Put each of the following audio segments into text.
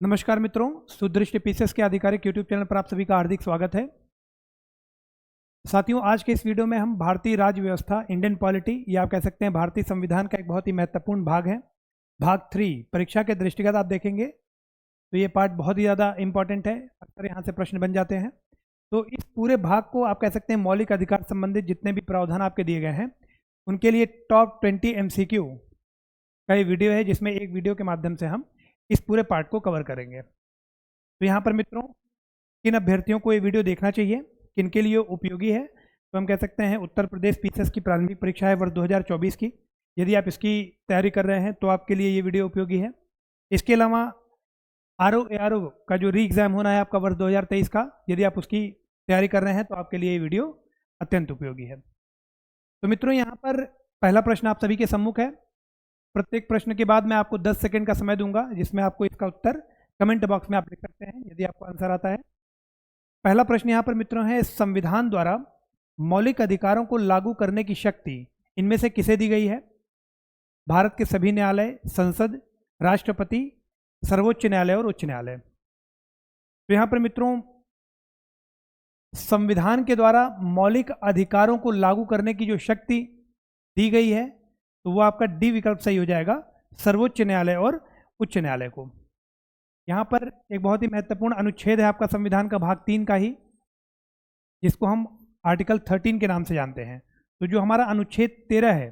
नमस्कार मित्रों, सुदृष्टि पीसीएस के आधिकारिक यूट्यूब चैनल पर आप सभी का हार्दिक स्वागत है। साथियों, आज के इस वीडियो में हम भारतीय राज्य व्यवस्था, इंडियन पॉलिटी या आप कह सकते हैं भारतीय संविधान का एक बहुत ही महत्वपूर्ण भाग है, भाग 3 परीक्षा के दृष्टिगत आप देखेंगे तो ये पार्ट बहुत ही ज़्यादा इंपॉर्टेंट है। अक्सर यहाँ से प्रश्न बन जाते हैं। तो इस पूरे भाग को आप कह सकते हैं मौलिक अधिकार संबंधित जितने भी प्रावधान आपके दिए गए हैं उनके लिए टॉप 20 MCQ का ये वीडियो है, जिसमें एक वीडियो के माध्यम से हम इस पूरे पार्ट को कवर करेंगे। तो यहाँ पर मित्रों, किन अभ्यर्थियों को ये वीडियो देखना चाहिए, किन के लिए उपयोगी है, तो हम कह सकते हैं उत्तर प्रदेश पीसीएस की प्रारंभिक परीक्षा है वर्ष 2024 की। यदि आप इसकी तैयारी कर रहे हैं तो आपके लिए ये वीडियो उपयोगी है। इसके अलावा RO का जो री एग्ज़ाम होना है आपका वर्ष 2023 का, यदि आप उसकी तैयारी कर रहे हैं तो आपके लिए ये वीडियो अत्यंत उपयोगी है। तो मित्रों, यहाँ पर पहला प्रश्न आप सभी के सम्मुख है। प्रत्येक प्रश्न के बाद मैं आपको 10 सेकंड का समय दूंगा, जिसमें आपको इसका उत्तर कमेंट बॉक्स में आप लिख सकते हैं यदि आपको आंसर आता है। पहला प्रश्न यहाँ पर मित्रों है, संविधान द्वारा मौलिक अधिकारों को लागू करने की शक्ति इनमें से किसे दी गई है? भारत के सभी न्यायालय, संसद, राष्ट्रपति, सर्वोच्च न्यायालय और उच्च न्यायालय। तो यहाँ पर मित्रों, संविधान के द्वारा मौलिक अधिकारों को लागू करने की जो शक्ति दी गई है तो वो आपका डी विकल्प सही हो जाएगा, सर्वोच्च न्यायालय और उच्च न्यायालय को। यहाँ पर एक बहुत ही महत्वपूर्ण अनुच्छेद है आपका संविधान का भाग 3 का ही, जिसको हम आर्टिकल 13 के नाम से जानते हैं। तो जो हमारा अनुच्छेद 13 है,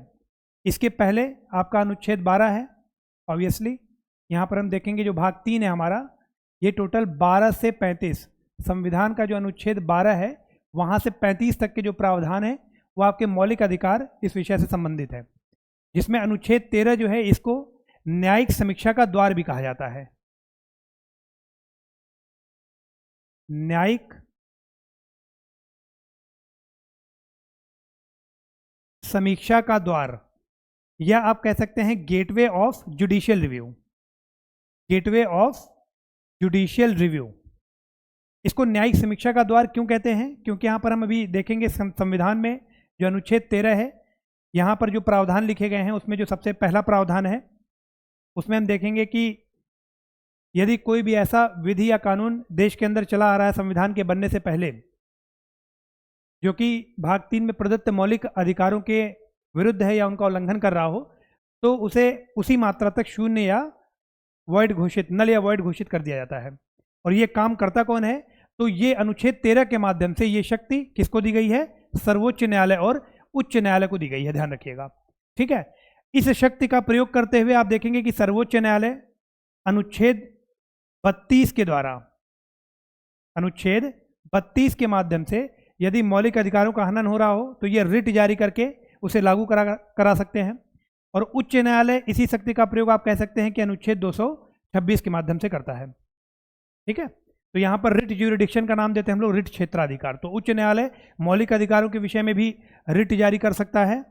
इसके पहले आपका अनुच्छेद 12 है। ऑब्वियसली यहाँ पर हम देखेंगे जो भाग 3 है हमारा, ये टोटल 12 से 35, संविधान का जो अनुच्छेद 12 है वहाँ से 35 तक के जो प्रावधान है वो आपके मौलिक अधिकार इस विषय से संबंधित है, जिसमें अनुच्छेद 13 जो है इसको न्यायिक समीक्षा का द्वार भी कहा जाता है। न्यायिक समीक्षा का द्वार, या आप कह सकते हैं gateway of judicial review. Gateway of judicial review, इसको न्यायिक समीक्षा का द्वार क्यों कहते हैं? क्योंकि यहाँ पर हम अभी देखेंगे संविधान में जो अनुच्छेद 13 है, यहाँ पर जो प्रावधान लिखे गए हैं उसमें जो सबसे पहला प्रावधान है उसमें हम देखेंगे कि यदि कोई भी ऐसा विधि या कानून देश के अंदर चला आ रहा है संविधान के बनने से पहले, जो कि भाग 3 में प्रदत्त मौलिक अधिकारों के विरुद्ध है या उनका उल्लंघन कर रहा हो, तो उसे उसी मात्रा तक शून्य या वॉइड घोषित, नल या वॉइड घोषित कर दिया जाता है। और ये काम करता कौन है? तो ये अनुच्छेद 13 के माध्यम से ये शक्ति किसको दी गई है? सर्वोच्च न्यायालय और उच्च न्यायालय को दी गई है, ध्यान रखिएगा। ठीक है, इस शक्ति का प्रयोग करते हुए आप देखेंगे कि सर्वोच्च न्यायालय अनुच्छेद 32 के द्वारा, अनुच्छेद 32 के माध्यम से यदि मौलिक अधिकारों का हनन हो रहा हो तो ये रिट जारी करके उसे लागू करा सकते हैं। और उच्च न्यायालय इसी शक्ति का प्रयोग आप कह सकते हैं कि अनुच्छेद 226 के माध्यम से करता है। ठीक है, तो यहाँ पर रिट ज्यूरिडिक्शन का नाम देते हैं हम लोग, रिट क्षेत्राधिकार। तो उच्च न्यायालय मौलिक अधिकारों के विषय में भी रिट जारी कर सकता है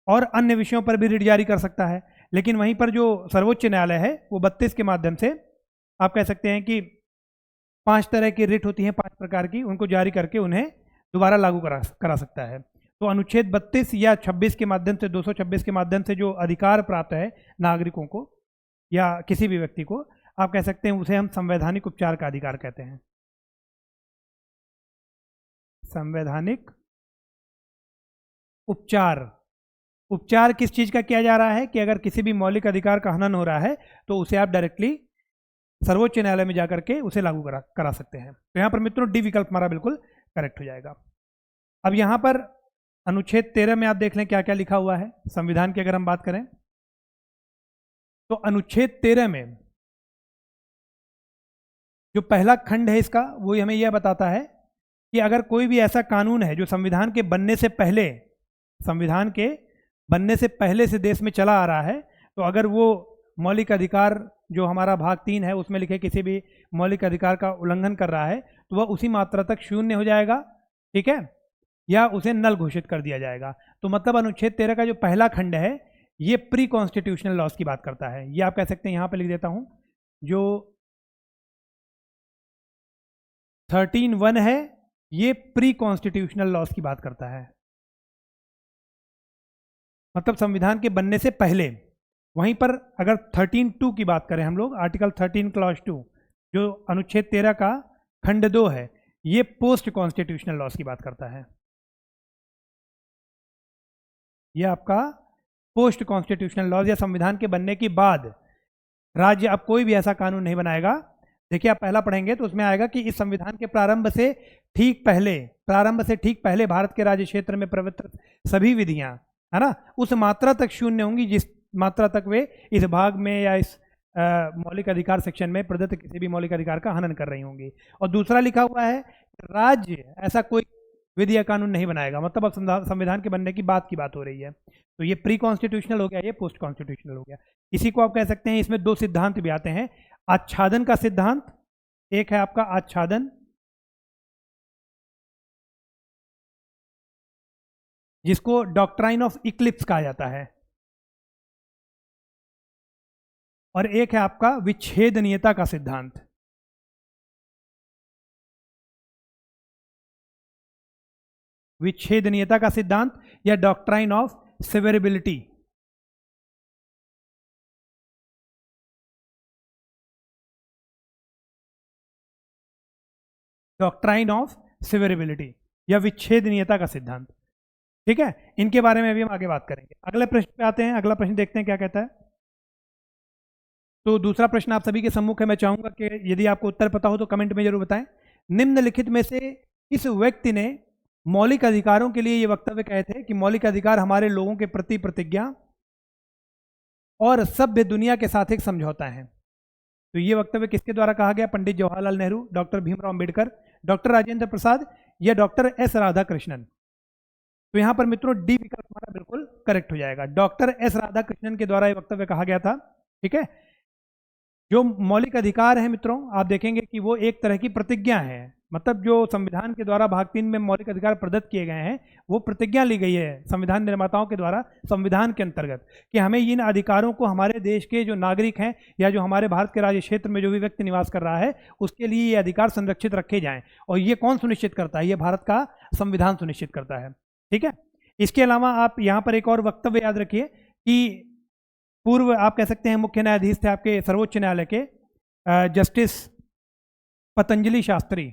और अन्य विषयों पर भी रिट जारी कर सकता है। लेकिन वहीं पर जो सर्वोच्च न्यायालय है वो 32 के माध्यम से आप कह सकते हैं कि 5 तरह की रिट होती हैं, 5 प्रकार की, उनको जारी करके उन्हें दोबारा लागू करा सकता है। तो अनुच्छेद 32 या 26 के माध्यम से, 226 के माध्यम से जो अधिकार प्राप्त है नागरिकों को या किसी भी व्यक्ति को, आप कह सकते हैं उसे हम संवैधानिक उपचार का अधिकार कहते हैं। संवैधानिक उपचार, उपचार किस चीज का किया जा रहा है कि अगर किसी भी मौलिक अधिकार का हनन हो रहा है तो उसे आप डायरेक्टली सर्वोच्च न्यायालय में जाकर के उसे लागू करा सकते हैं। तो यहाँ पर मित्रों डी विकल्प हमारा बिल्कुल करेक्ट हो जाएगा। अब यहाँ पर अनुच्छेद 13 में आप देख लें क्या क्या लिखा हुआ है संविधान की। अगर हम बात करें तो अनुच्छेद 13 में जो पहला खंड है इसका, वो हमें यह बताता है कि अगर कोई भी ऐसा कानून है जो संविधान के बनने से पहले, संविधान के बनने से पहले से देश में चला आ रहा है, तो अगर वो मौलिक अधिकार जो हमारा भाग 3 है उसमें लिखे किसी भी मौलिक अधिकार का उल्लंघन कर रहा है तो वह उसी मात्रा तक शून्य हो जाएगा। ठीक है, या उसे नल घोषित कर दिया जाएगा। तो मतलब अनुच्छेद 13 का जो पहला खंड है ये प्री कॉन्स्टिट्यूशनल लॉस की बात करता है। ये आप कह सकते हैं, यहाँ पे लिख देता हूं, जो 13(1) है ये प्री कॉन्स्टिट्यूशनल लॉस की बात करता है, मतलब संविधान के बनने से पहले वहीं पर अगर 13(2) की बात करें हम लोग, आर्टिकल 13 क्लॉज 2 जो अनुच्छेद 13 का खंड 2 है, ये पोस्ट कॉन्स्टिट्यूशनल लॉस की बात करता है। ये आपका पोस्ट कॉन्स्टिट्यूशनल लॉज या संविधान के बनने के बाद राज्य अब कोई भी ऐसा कानून नहीं बनाएगा। देखिए आप पहला पढ़ेंगे तो उसमें आएगा कि इस संविधान के प्रारंभ से ठीक पहले भारत के राज्य क्षेत्र में प्रवर्तित सभी विधियां, है ना, उस मात्रा तक शून्य होंगी जिस मात्रा तक वे इस भाग में या इस मौलिक अधिकार सेक्शन में प्रदत्त किसी भी मौलिक अधिकार का हनन कर रही होंगी। और दूसरा लिखा हुआ है राज्य ऐसा कोई विधि या कानून नहीं बनाएगा, मतलब अब संविधान के बनने की बात हो रही है। तो ये प्री कॉन्स्टिट्यूशनल हो गया, ये पोस्ट कॉन्स्टिट्यूशनल हो गया। इसी को आप कह सकते हैं, इसमें दो सिद्धांत भी आते हैं। आच्छादन का सिद्धांत, एक है आपका आच्छादन जिसको डॉक्ट्राइन ऑफ इक्लिप्स कहा जाता है, और एक है आपका विच्छेदनीयता का सिद्धांत। विच्छेदनीयता का सिद्धांत या डॉक्ट्राइन ऑफ सेवेरेबिलिटी। डॉक्ट्राइन ऑफ सेवेरेबिलिटी या विच्छेदनीयता का सिद्धांत। ठीक है, इनके बारे में भी हम आगे बात करेंगे। अगले प्रश्न पे आते हैं, अगला प्रश्न देखते हैं क्या कहता है। तो दूसरा प्रश्न आप सभी के सम्मुख है, मैं चाहूंगा कि यदि आपको उत्तर पता हो तो कमेंट में जरूर बताएं। निम्नलिखित में से इस व्यक्ति ने मौलिक अधिकारों के लिए ये वक्तव्य कहे थे कि मौलिक अधिकार हमारे लोगों के प्रति प्रतिज्ञा और सभ्य दुनिया के साथ एक समझौता है। तो ये वक्तव्य किसके द्वारा कहा गया? पंडित जवाहरलाल नेहरू, डॉक्टर भीमराव अंबेडकर, डॉक्टर राजेंद्र प्रसाद या डॉक्टर एस राधाकृष्णन। तो यहां पर मित्रों डी विकल्प हमारा बिल्कुल करेक्ट हो जाएगा। डॉक्टर एस राधाकृष्णन के द्वारा यह वक्तव्य कहा गया था। ठीक है, जो मौलिक अधिकार है मित्रों, आप देखेंगे कि वो एक तरह की प्रतिज्ञा है, मतलब जो संविधान के द्वारा भाग 3 में मौलिक अधिकार प्रदत्त किए गए हैं, वो प्रतिज्ञा ली गई है संविधान निर्माताओं के द्वारा संविधान के अंतर्गत कि हमें इन अधिकारों को हमारे देश के जो नागरिक हैं या जो हमारे भारत के राज्य क्षेत्र में जो भी व्यक्ति निवास कर रहा है उसके लिए ये अधिकार संरक्षित रखे जाएं। और ये कौन सुनिश्चित करता है? ये भारत का संविधान सुनिश्चित करता है। ठीक है, इसके अलावा आप यहाँ पर एक और वक्तव्य याद रखिए कि पूर्व आप कह सकते हैं मुख्य न्यायाधीश थे आपके सर्वोच्च न्यायालय के जस्टिस पतंजलि शास्त्री।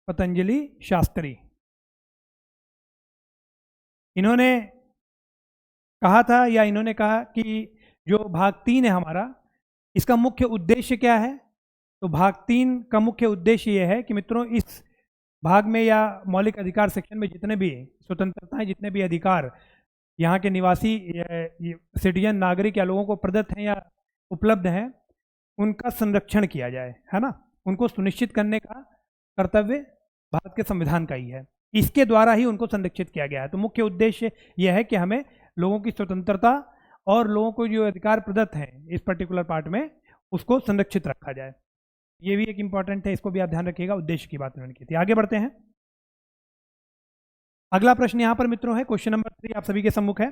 पतंजलि शास्त्री, इन्होंने कहा था या इन्होंने कहा कि जो भाग 3 है हमारा, इसका मुख्य उद्देश्य क्या है? तो भाग 3 का मुख्य उद्देश्य यह है कि मित्रों इस भाग में या मौलिक अधिकार सेक्शन में जितने भी स्वतंत्रताएं, जितने भी अधिकार यहाँ के निवासी सिटीजन नागरिक या लोगों को प्रदत्त हैं या उपलब्ध हैं, उनका संरक्षण किया जाए, है ना, उनको सुनिश्चित करने का कर्तव्य भारत के संविधान का ही है। इसके द्वारा ही उनको संरक्षित किया गया है। तो मुख्य उद्देश्य यह है कि हमें लोगों की स्वतंत्रता और लोगों को जो अधिकार प्रदत्त हैं इस पर्टिकुलर पार्ट में उसको संरक्षित रखा जाए। ये भी एक इंपॉर्टेंट है, इसको भी आप ध्यान रखिएगा, उद्देश्य की बात उन्होंने की थी। आगे बढ़ते हैं। अगला प्रश्न यहां पर मित्रों है, क्वेश्चन नंबर 3 आप सभी के सम्मुख है।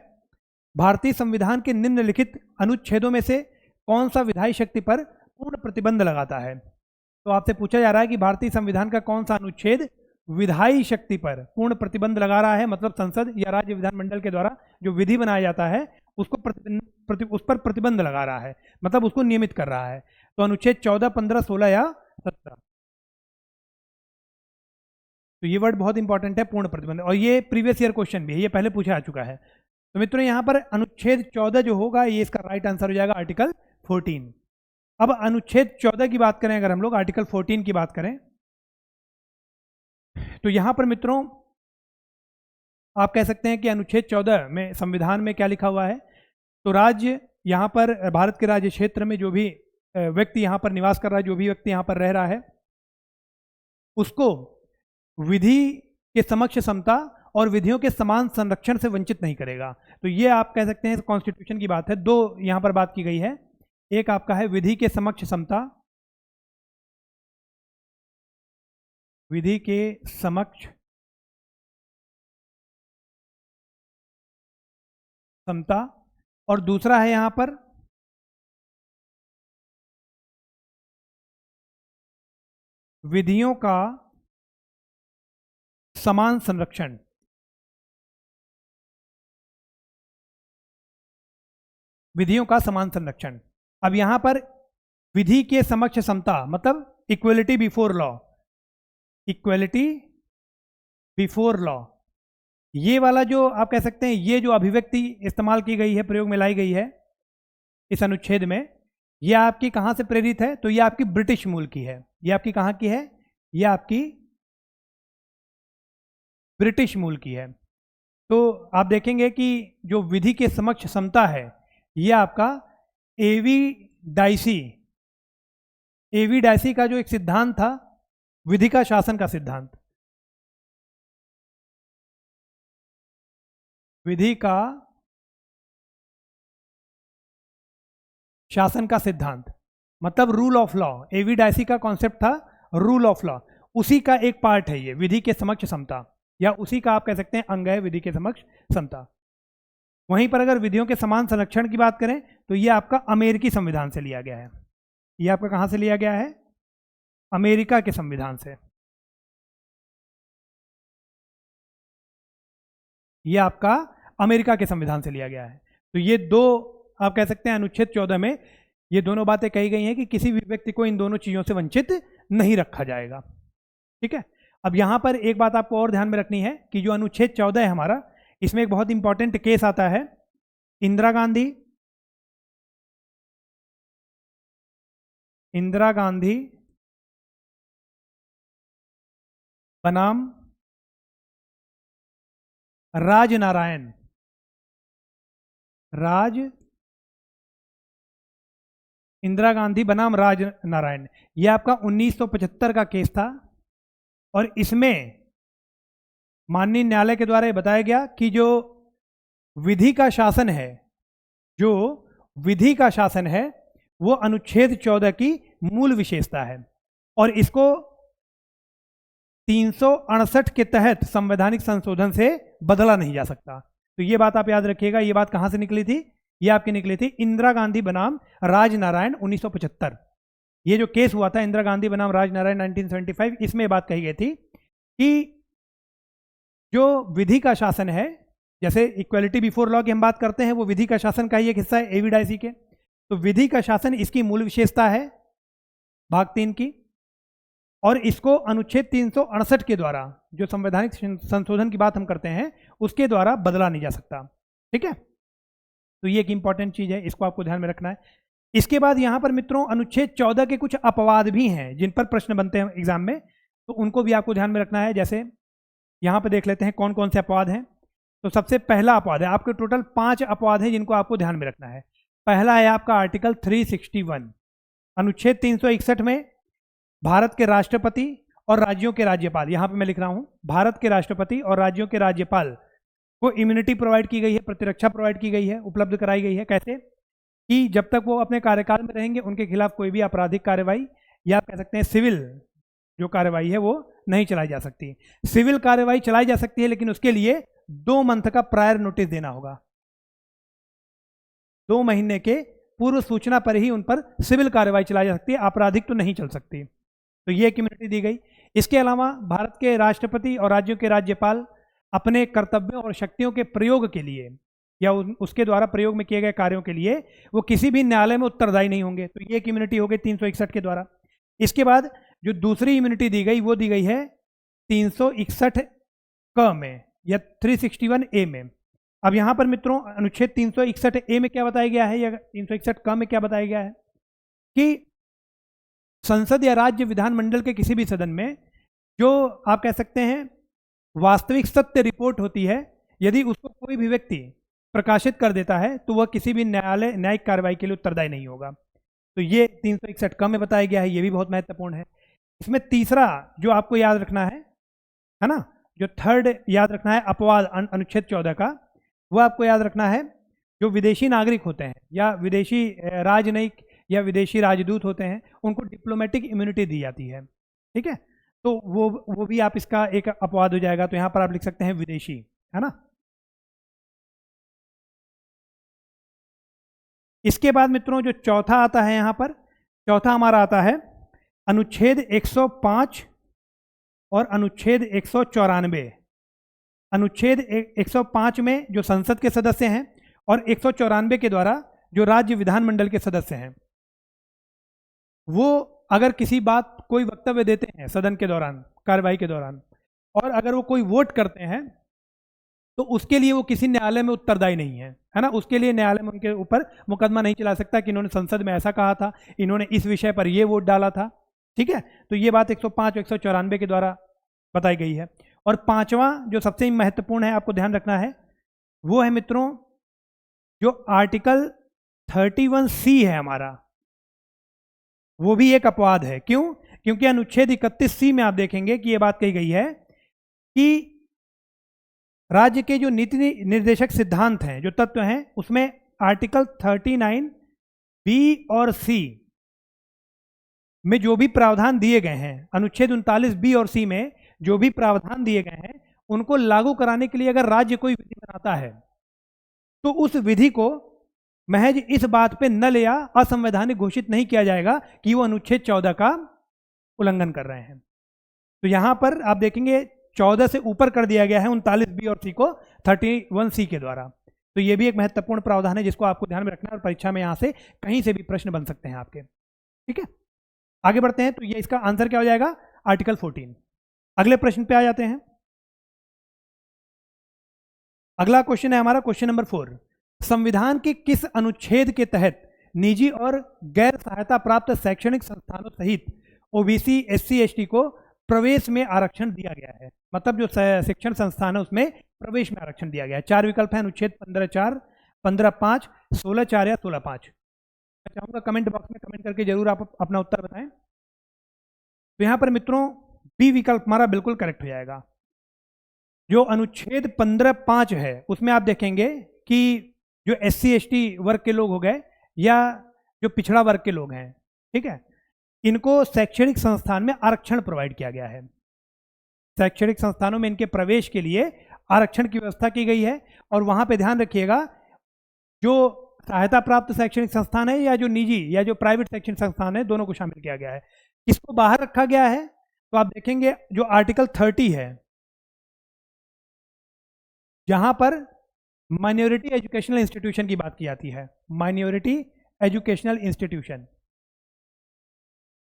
भारतीय संविधान के निम्नलिखित अनुच्छेदों में से कौन सा विधायी शक्ति पर पूर्ण प्रतिबंध लगाता है? तो आपसे पूछा जा रहा है कि भारतीय संविधान का कौन सा अनुच्छेद विधायी शक्ति पर पूर्ण प्रतिबंध लगा रहा है, मतलब संसद या राज्य विधानमंडल के द्वारा जो विधि बनाया जाता है उसको उस पर प्रतिबंध लगा रहा है, मतलब उसको नियमित कर रहा है। तो अनुच्छेद 14, 15, 16 या 17। तो ये वर्ड बहुत इंपॉर्टेंट है, पूर्ण प्रतिबंध, और ये प्रीवियस ईयर क्वेश्चन भी है, ये पहले पूछा आ चुका है। तो मित्रों यहाँ पर अनुच्छेद 14 जो होगा ये इसका राइट आंसर हो जाएगा, आर्टिकल 14। अब अनुच्छेद 14 की बात करें, अगर हम लोग आर्टिकल 14 की बात करें, तो यहां पर मित्रों आप कह सकते हैं कि अनुच्छेद 14 में संविधान में क्या लिखा हुआ है? तो राज्य यहां पर भारत के राज्य क्षेत्र में जो भी व्यक्ति यहां पर निवास कर रहा है, जो भी व्यक्ति यहां पर रह रहा है, उसको विधि के समक्ष समता और विधियों के समान संरक्षण से वंचित नहीं करेगा। तो ये आप कह सकते हैं कॉन्स्टिट्यूशन की बात है। दो यहां पर बात की गई है, एक आपका है विधि के समक्ष समता, विधि के समक्ष समता, और दूसरा है यहां पर विधियों का समान संरक्षण। विधियों का समान संरक्षण। अब यहां पर विधि के समक्ष समता मतलब equality before law, equality before law, ये वाला जो आप कह सकते हैं, ये जो अभिव्यक्ति इस्तेमाल की गई है, प्रयोग में लाई गई है इस अनुच्छेद में, ये आपकी कहां से प्रेरित है? तो ये आपकी ब्रिटिश मूल की है। ये आपकी कहां की है? ये आपकी ब्रिटिश मूल की है। तो आप देखेंगे कि जो विधि के समक्ष समता है, ये आपका एवी डाइसी का जो एक सिद्धांत था, विधि का शासन का सिद्धांत, विधि का शासन का सिद्धांत मतलब rule of law. A V Dicey का कॉन्सेप्ट था रूल ऑफ लॉ, उसी का एक पार्ट है ये विधि के समक्ष समता, या उसी का आप कह सकते हैं अंग है विधि के समक्ष समता। वहीं पर अगर विधियों के समान संरक्षण की बात करें तो ये आपका अमेरिकी संविधान से लिया गया है। ये आपका कहां से लिया गया है? अमेरिका के संविधान से। ये आपका अमेरिका के संविधान से लिया गया है। तो ये दो आप कह सकते हैं अनुच्छेद 14 में ये दोनों बातें कही गई हैं कि किसी भी व्यक्ति को इन दोनों चीजों से वंचित नहीं रखा जाएगा। ठीक है। अब यहां पर एक बात आपको और ध्यान में रखनी है कि जो अनुच्छेद 14 है हमारा, इसमें एक बहुत इंपॉर्टेंट केस आता है इंदिरा गांधी बनाम इंदिरा गांधी बनाम राजनारायण। यह आपका 1975 का केस था और इसमें माननीय न्यायालय के द्वारा यह बताया गया कि जो विधि का शासन है, वो अनुच्छेद 14 की मूल विशेषता है और इसको 368 के तहत संवैधानिक संशोधन से बदला नहीं जा सकता। तो ये बात आप याद रखिएगा। ये बात कहां से निकली थी? ये आपकी निकली थी इंदिरा गांधी बनाम राजनारायण 1975। ये जो केस हुआ था इंदिरा गांधी बनाम राजनारायण 1975, इसमें बात कही गई थी कि जो विधि का शासन है, जैसे इक्वलिटी बिफोर लॉ की हम बात करते हैं, वो विधि का शासन का ही एक हिस्सा है एवी डाइसी के। तो विधि का शासन इसकी मूल विशेषता है भाग 3 की, और इसको अनुच्छेद 368 के द्वारा, जो संवैधानिक संशोधन की बात हम करते हैं, उसके द्वारा बदला नहीं जा सकता। ठीक है। तो ये एक इंपॉर्टेंट चीज है, इसको आपको ध्यान में रखना है। इसके बाद यहां पर मित्रों अनुच्छेद 14 के कुछ अपवाद भी हैं जिन पर प्रश्न बनते हैं एग्जाम में, तो उनको भी आपको ध्यान में रखना है। जैसे यहां पर देख लेते हैं कौन कौन से अपवाद हैं। तो सबसे पहला अपवाद है, आपके टोटल 5 अपवाद हैं जिनको आपको ध्यान में रखना है। पहला है आपका आर्टिकल 361। अनुच्छेद 361 में भारत के राष्ट्रपति और राज्यों के राज्यपाल, यहां पे मैं लिख रहा हूं, भारत के राष्ट्रपति और राज्यों के राज्यपाल को इम्यूनिटी प्रोवाइड की गई है, प्रतिरक्षा प्रोवाइड की गई है, उपलब्ध कराई गई है। कैसे? कि जब तक वो अपने कार्यकाल में रहेंगे उनके खिलाफ कोई भी आपराधिक कार्रवाई या आप कह सकते हैं सिविल जो कार्रवाई है वो नहीं चलाई जा सकती। सिविल कार्रवाई चलाई जा सकती है लेकिन उसके लिए 2 मंथ का प्रायर नोटिस देना होगा। 2 महीने के पूर्व सूचना पर ही उन पर सिविल कार्रवाई चलाई जा सकती है, आपराधिक तो नहीं चल सकती। तो ये एक इम्यूनिटी दी गई। इसके अलावा भारत के राष्ट्रपति और राज्यों के राज्यपाल अपने कर्तव्यों और शक्तियों के प्रयोग के लिए या उसके द्वारा प्रयोग में किए गए कार्यों के लिए वो किसी भी न्यायालय में उत्तरदायी नहीं होंगे। तो ये एक इम्यूनिटी हो गई 361 के द्वारा। इसके बाद जो दूसरी इम्यूनिटी दी गई वो दी गई है 361 क में या 361 ए में। अब यहां पर मित्रों अनुच्छेद 361 ए में क्या बताया गया है या 361 क में क्या बताया गया है कि संसद या राज्य विधानमंडल के किसी भी सदन में जो आप कह सकते हैं वास्तविक सत्य रिपोर्ट होती है, यदि उसको कोई भी व्यक्ति प्रकाशित कर देता है तो वह किसी भी न्यायिक कार्रवाई के लिए उत्तरदायी नहीं होगा। तो ये 361 क में बताया गया है, ये भी बहुत महत्वपूर्ण है। इसमें तीसरा जो आपको याद रखना है ना, जो थर्ड याद रखना है अपवाद अनुच्छेद 14 का, वो आपको याद रखना है जो विदेशी नागरिक होते हैं या विदेशी राजनयिक या विदेशी राजदूत होते हैं उनको डिप्लोमेटिक इम्यूनिटी दी जाती है। ठीक है। तो वो भी आप इसका एक अपवाद हो जाएगा। तो यहां पर आप लिख सकते हैं विदेशी, है ना। इसके बाद मित्रों जो चौथा आता है यहां पर, चौथा हमारा आता है अनुच्छेद 105 और अनुच्छेद 194। अनुच्छेद 105 में जो संसद के सदस्य हैं और 194 के द्वारा जो राज्य विधानमंडल के सदस्य हैं, वो अगर किसी बात कोई वक्तव्य देते हैं सदन के दौरान, कार्यवाही के दौरान, और अगर वो कोई वोट करते हैं तो उसके लिए वो किसी न्यायालय में उत्तरदायी नहीं है ना। उसके लिए न्यायालय में उनके ऊपर मुकदमा नहीं चला सकता कि इन्होंने संसद में ऐसा कहा था, इन्होंने इस विषय पर ये वोट डाला था। ठीक है, तो ये बात 105 194 के द्वारा बताई गई है। और पांचवा जो सबसे महत्वपूर्ण है, आपको ध्यान रखना है, वो है मित्रों जो आर्टिकल 31C है हमारा, वो भी एक अपवाद है। क्यों? क्योंकि अनुच्छेद 31C में आप देखेंगे कि यह बात कही गई है कि राज्य के जो नीति निर्देशक सिद्धांत हैं, जो तत्व हैं, उसमें आर्टिकल 39B और C में जो भी प्रावधान दिए गए हैं, अनुच्छेद 39B और C में जो भी प्रावधान दिए गए हैं, उनको लागू कराने के लिए अगर राज्य कोई विधि बनाता है तो उस विधि को महज इस बात पे नल या असंवैधानिक घोषित नहीं किया जाएगा कि वो अनुच्छेद 14 का उल्लंघन कर रहे हैं। तो यहां पर आप देखेंगे 14 से ऊपर कर दिया गया है 39B और C को 31C के द्वारा। तो ये भी एक महत्वपूर्ण प्रावधान है जिसको आपको ध्यान में रखना है, और परीक्षा में यहां से कहीं से भी प्रश्न बन सकते हैं आपके। ठीक है, आगे बढ़ते हैं। तो ये इसका आंसर क्या हो जाएगा? आर्टिकल 14। अगले प्रश्न पे आ जाते हैं। अगला क्वेश्चन है हमारा क्वेश्चन नंबर 4। संविधान के किस अनुच्छेद के तहत निजी और गैर सहायता प्राप्त शैक्षणिक संस्थानों सहित ओबीसी SC ST को प्रवेश में आरक्षण दिया गया है? मतलब जो शिक्षण संस्थान है उसमें प्रवेश में आरक्षण दिया गया है। 4 विकल्प है, अनुच्छेद 15(4), 15(5), 16(4) या 16(5। मैं चाहूंगा कमेंट बॉक्स में कमेंट करके जरूर आप अपना उत्तर बताएं। तो यहां पर मित्रों बी विकल्प हमारा बिल्कुल करेक्ट हो जाएगा। जो अनुच्छेद 15(5) है उसमें आप देखेंगे कि जो SC ST वर्ग के लोग हो गए या जो पिछड़ा वर्ग के लोग हैं, ठीक है, इनको शैक्षणिक संस्थान में आरक्षण प्रोवाइड किया गया है। शैक्षणिक संस्थानों में इनके प्रवेश के लिए आरक्षण की व्यवस्था की गई है। और वहां पे ध्यान रखिएगा, जो सहायता प्राप्त शैक्षणिक संस्थान है या जो निजी या जो प्राइवेट शैक्षणिक संस्थान है, दोनों को शामिल किया गया है। किसको बाहर रखा गया है? तो आप देखेंगे जो आर्टिकल 30 है, जहां पर माइनॉरिटी एजुकेशनल इंस्टीट्यूशन की बात की जाती है, माइनॉरिटी एजुकेशनल इंस्टीट्यूशन।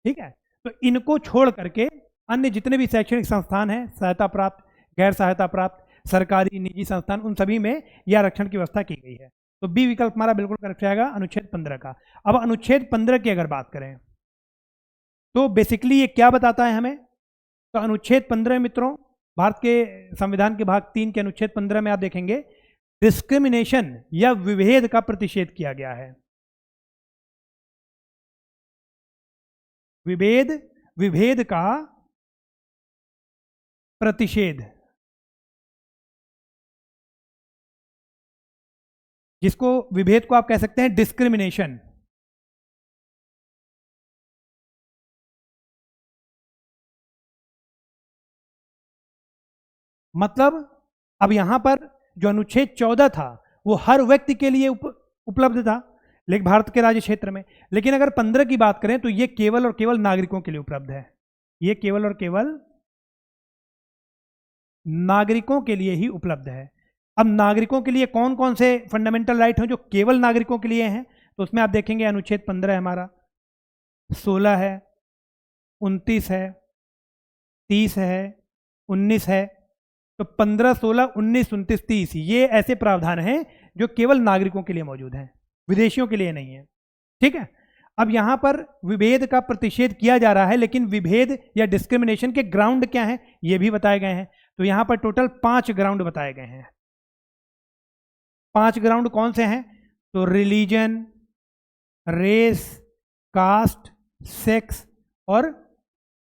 ठीक है, तो इनको छोड़ करके अन्य जितने भी शैक्षणिक संस्थान हैं, सहायता प्राप्त, गैर सहायता प्राप्त, सरकारी, निजी संस्थान, उन सभी में यह आरक्षण की व्यवस्था की गई है। तो बी विकल्प हमारा बिल्कुल करेक्ट जाएगा, अनुच्छेद 15 का। अब अनुच्छेद 15 की अगर बात करें तो बेसिकली ये क्या बताता है हमें? तो अनुच्छेद 15 मित्रों, भारत के संविधान के भाग 3 के अनुच्छेद 15 में आप देखेंगे डिस्क्रिमिनेशन या विभेद का प्रतिषेध किया गया है। विभेद का प्रतिषेध, जिसको विभेद को आप कह सकते हैं डिस्क्रिमिनेशन। मतलब अब यहां पर जो अनुच्छेद 14 था वो हर व्यक्ति के लिए उपलब्ध था, लेकिन भारत के राज्य क्षेत्र में। लेकिन अगर 15 की बात करें तो ये केवल और केवल नागरिकों के लिए उपलब्ध है। ये केवल और केवल नागरिकों के लिए ही उपलब्ध है। अब नागरिकों के लिए कौन कौन से फंडामेंटल राइट हैं जो केवल नागरिकों के लिए हैं? तो उसमें आप देखेंगे अनुच्छेद 15 है हमारा, 16 है, 29 है, 30 है, 19 है। तो 15, 16, 19, 29, 30 ये ऐसे प्रावधान हैं जो केवल नागरिकों के लिए मौजूद हैं, विदेशियों के लिए नहीं है। ठीक है, अब यहां पर विभेद का प्रतिषेध किया जा रहा है, लेकिन विभेद या डिस्क्रिमिनेशन के ग्राउंड क्या हैं ये भी बताए गए हैं। तो यहां पर टोटल 5 ग्राउंड बताए गए हैं। 5 ग्राउंड कौन से हैं? तो रिलीजन, रेस, कास्ट, सेक्स और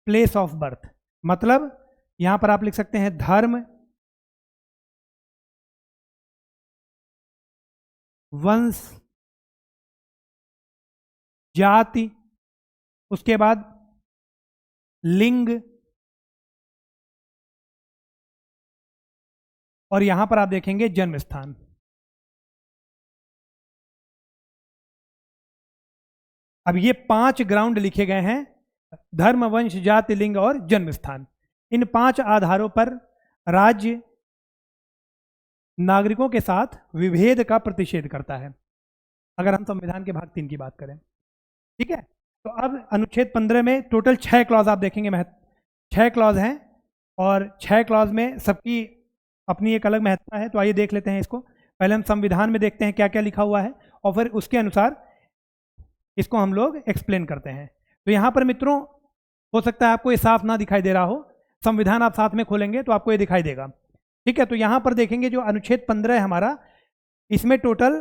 प्लेस ऑफ बर्थ। मतलब यहां पर आप लिख सकते हैं धर्म, वंश, जाति, उसके बाद लिंग, और यहां पर आप देखेंगे जन्म स्थान। अब ये 5 ग्राउंड लिखे गए हैं, धर्म, वंश, जाति, लिंग और जन्म स्थान। इन 5 आधारों पर राज्य नागरिकों के साथ विभेद का प्रतिषेध करता है। अगर हम संविधान के भाग 3 की बात करें। ठीक है, तो अब अनुच्छेद 15 में टोटल 6 क्लॉज आप देखेंगे, 6 क्लॉज हैं और 6 क्लॉज में सबकी अपनी एक अलग महत्ता है। तो आइए देख लेते हैं इसको। पहले हम संविधान में देखते हैं क्या क्या लिखा हुआ है और फिर उसके अनुसार इसको हम लोग एक्सप्लेन करते हैं। तो यहाँ पर मित्रों, हो सकता है आपको ये साफ ना दिखाई दे रहा हो, संविधान आप साथ में खोलेंगे तो आपको ये दिखाई देगा। ठीक है, तो यहाँ पर देखेंगे जो अनुच्छेद 15 है हमारा, इसमें टोटल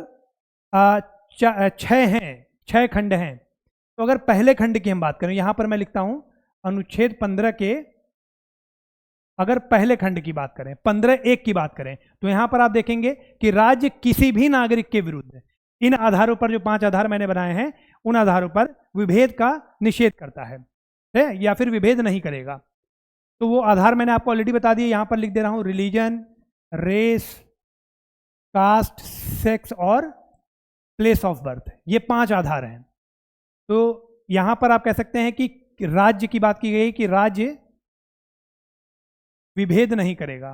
6 हैं, 6 खंड हैं। तो अगर पहले खंड की हम बात करें, यहाँ पर मैं लिखता हूँ अनुच्छेद 15 के अगर पहले खंड की बात करें, 15(1) की बात करें, तो यहाँ पर आप देखेंगे कि राज्य किसी भी नागरिक के विरुद्ध इन आधारों पर, जो 5 आधार मैंने बनाए हैं, उन आधारों पर विभेद का निषेध करता है या फिर विभेद नहीं करेगा। तो वो आधार मैंने आपको ऑलरेडी बता दिए, यहाँ पर लिख दे रहा हूँ, रिलीजन, रेस, कास्ट, सेक्स और प्लेस ऑफ बर्थ, ये 5 आधार हैं। तो यहाँ पर आप कह सकते हैं कि राज्य की बात की गई कि राज्य विभेद नहीं करेगा,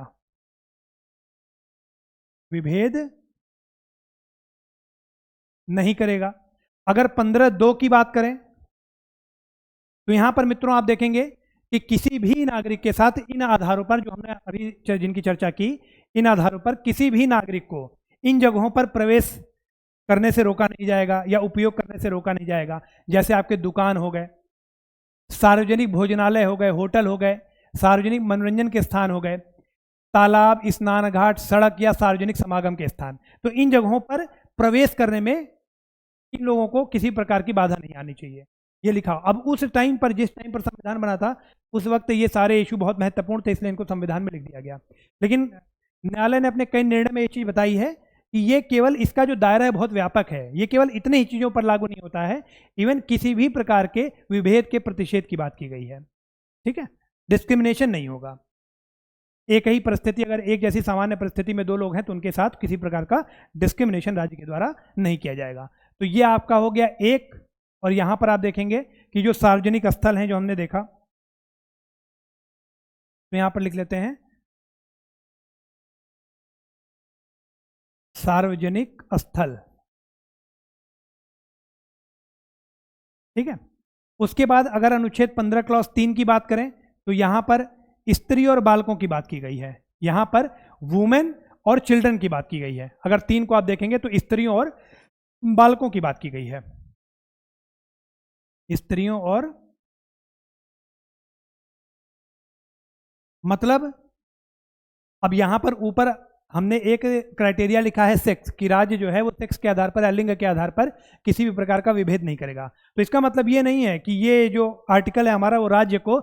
विभेद नहीं करेगा। अगर 15(2) की बात करें तो यहां पर मित्रों आप देखेंगे कि किसी भी नागरिक के साथ इन आधारों पर, जो हमने अभी जिनकी चर्चा की, इन आधारों पर किसी भी नागरिक को इन जगहों पर प्रवेश करने से रोका नहीं जाएगा या उपयोग करने से रोका नहीं जाएगा। जैसे आपके दुकान हो गए, सार्वजनिक भोजनालय हो गए, होटल हो गए, सार्वजनिक मनोरंजन के स्थान हो गए, तालाब, स्नान घाट, सड़क या सार्वजनिक समागम के स्थान। तो इन जगहों पर प्रवेश करने में इन लोगों को किसी प्रकार की बाधा नहीं आनी चाहिए, ये लिखा। अब उस टाइम पर, जिस टाइम पर संविधान बना था, उस वक्त ये सारे इशू बहुत महत्वपूर्ण थे, इसलिए इनको संविधान में लिख दिया गया। लेकिन न्यायालय ने अपने कई निर्णय में ये चीज बताई है कि ये केवल, इसका जो दायरा है बहुत व्यापक है, ये केवल इतने ही चीजों पर लागू नहीं होता है, इवन किसी भी प्रकार के विभेद के प्रतिषेध की बात की गई है। ठीक है, डिस्क्रिमिनेशन नहीं होगा। एक ही परिस्थिति, अगर एक जैसी सामान्य परिस्थिति में 2 लोग हैं तो उनके साथ किसी प्रकार का डिस्क्रिमिनेशन राज्य के द्वारा नहीं किया जाएगा। तो ये आपका हो गया 1। और यहां पर आप देखेंगे कि जो सार्वजनिक स्थल हैं, जो हमने देखा, तो यहां पर लिख लेते हैं सार्वजनिक स्थल। ठीक है, उसके बाद अगर अनुच्छेद 15 क्लॉज 3 की बात करें तो यहां पर स्त्री और बालकों की बात की गई है, यहां पर वुमेन और चिल्ड्रन की बात की गई है। अगर 3 को आप देखेंगे तो स्त्रियों और बालकों की बात की गई है, स्त्रियों और, मतलब अब यहां पर ऊपर हमने एक क्राइटेरिया लिखा है सेक्स, कि राज्य जो है वो सेक्स के आधार पर या लिंग के आधार पर किसी भी प्रकार का विभेद नहीं करेगा। तो इसका मतलब ये नहीं है कि ये जो आर्टिकल है हमारा, वो राज्य को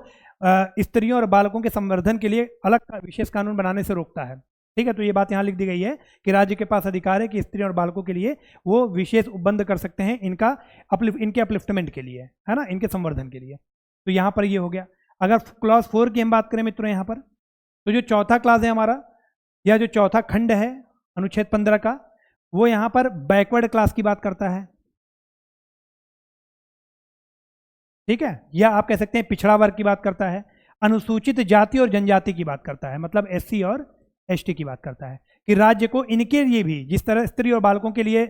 स्त्रियों और बालकों के संवर्धन के लिए अलग विशेष कानून बनाने से रोकता है। ठीक है, तो ये बात यहाँ लिख दी गई है कि राज्य के पास अधिकार है कि स्त्रियों और बालकों के लिए वो विशेष उपबंध कर सकते हैं, इनके अपलिफ्टमेंट के लिए, है ना, इनके संवर्धन के लिए। तो यहाँ पर ये हो गया। अगर क्लॉज 4 की हम बात करें मित्रों यहाँ पर, तो जो चौथा क्लास है हमारा, या जो चौथा खंड है अनुच्छेद 15 का, वो यहाँ पर बैकवर्ड क्लास की बात करता है। ठीक है, या आप कह सकते हैं पिछड़ा वर्ग की बात करता है, अनुसूचित जाति और जनजाति की बात करता है, मतलब SC और ST की बात करता है कि राज्य को इनके लिए भी, जिस तरह स्त्री और बालकों के लिए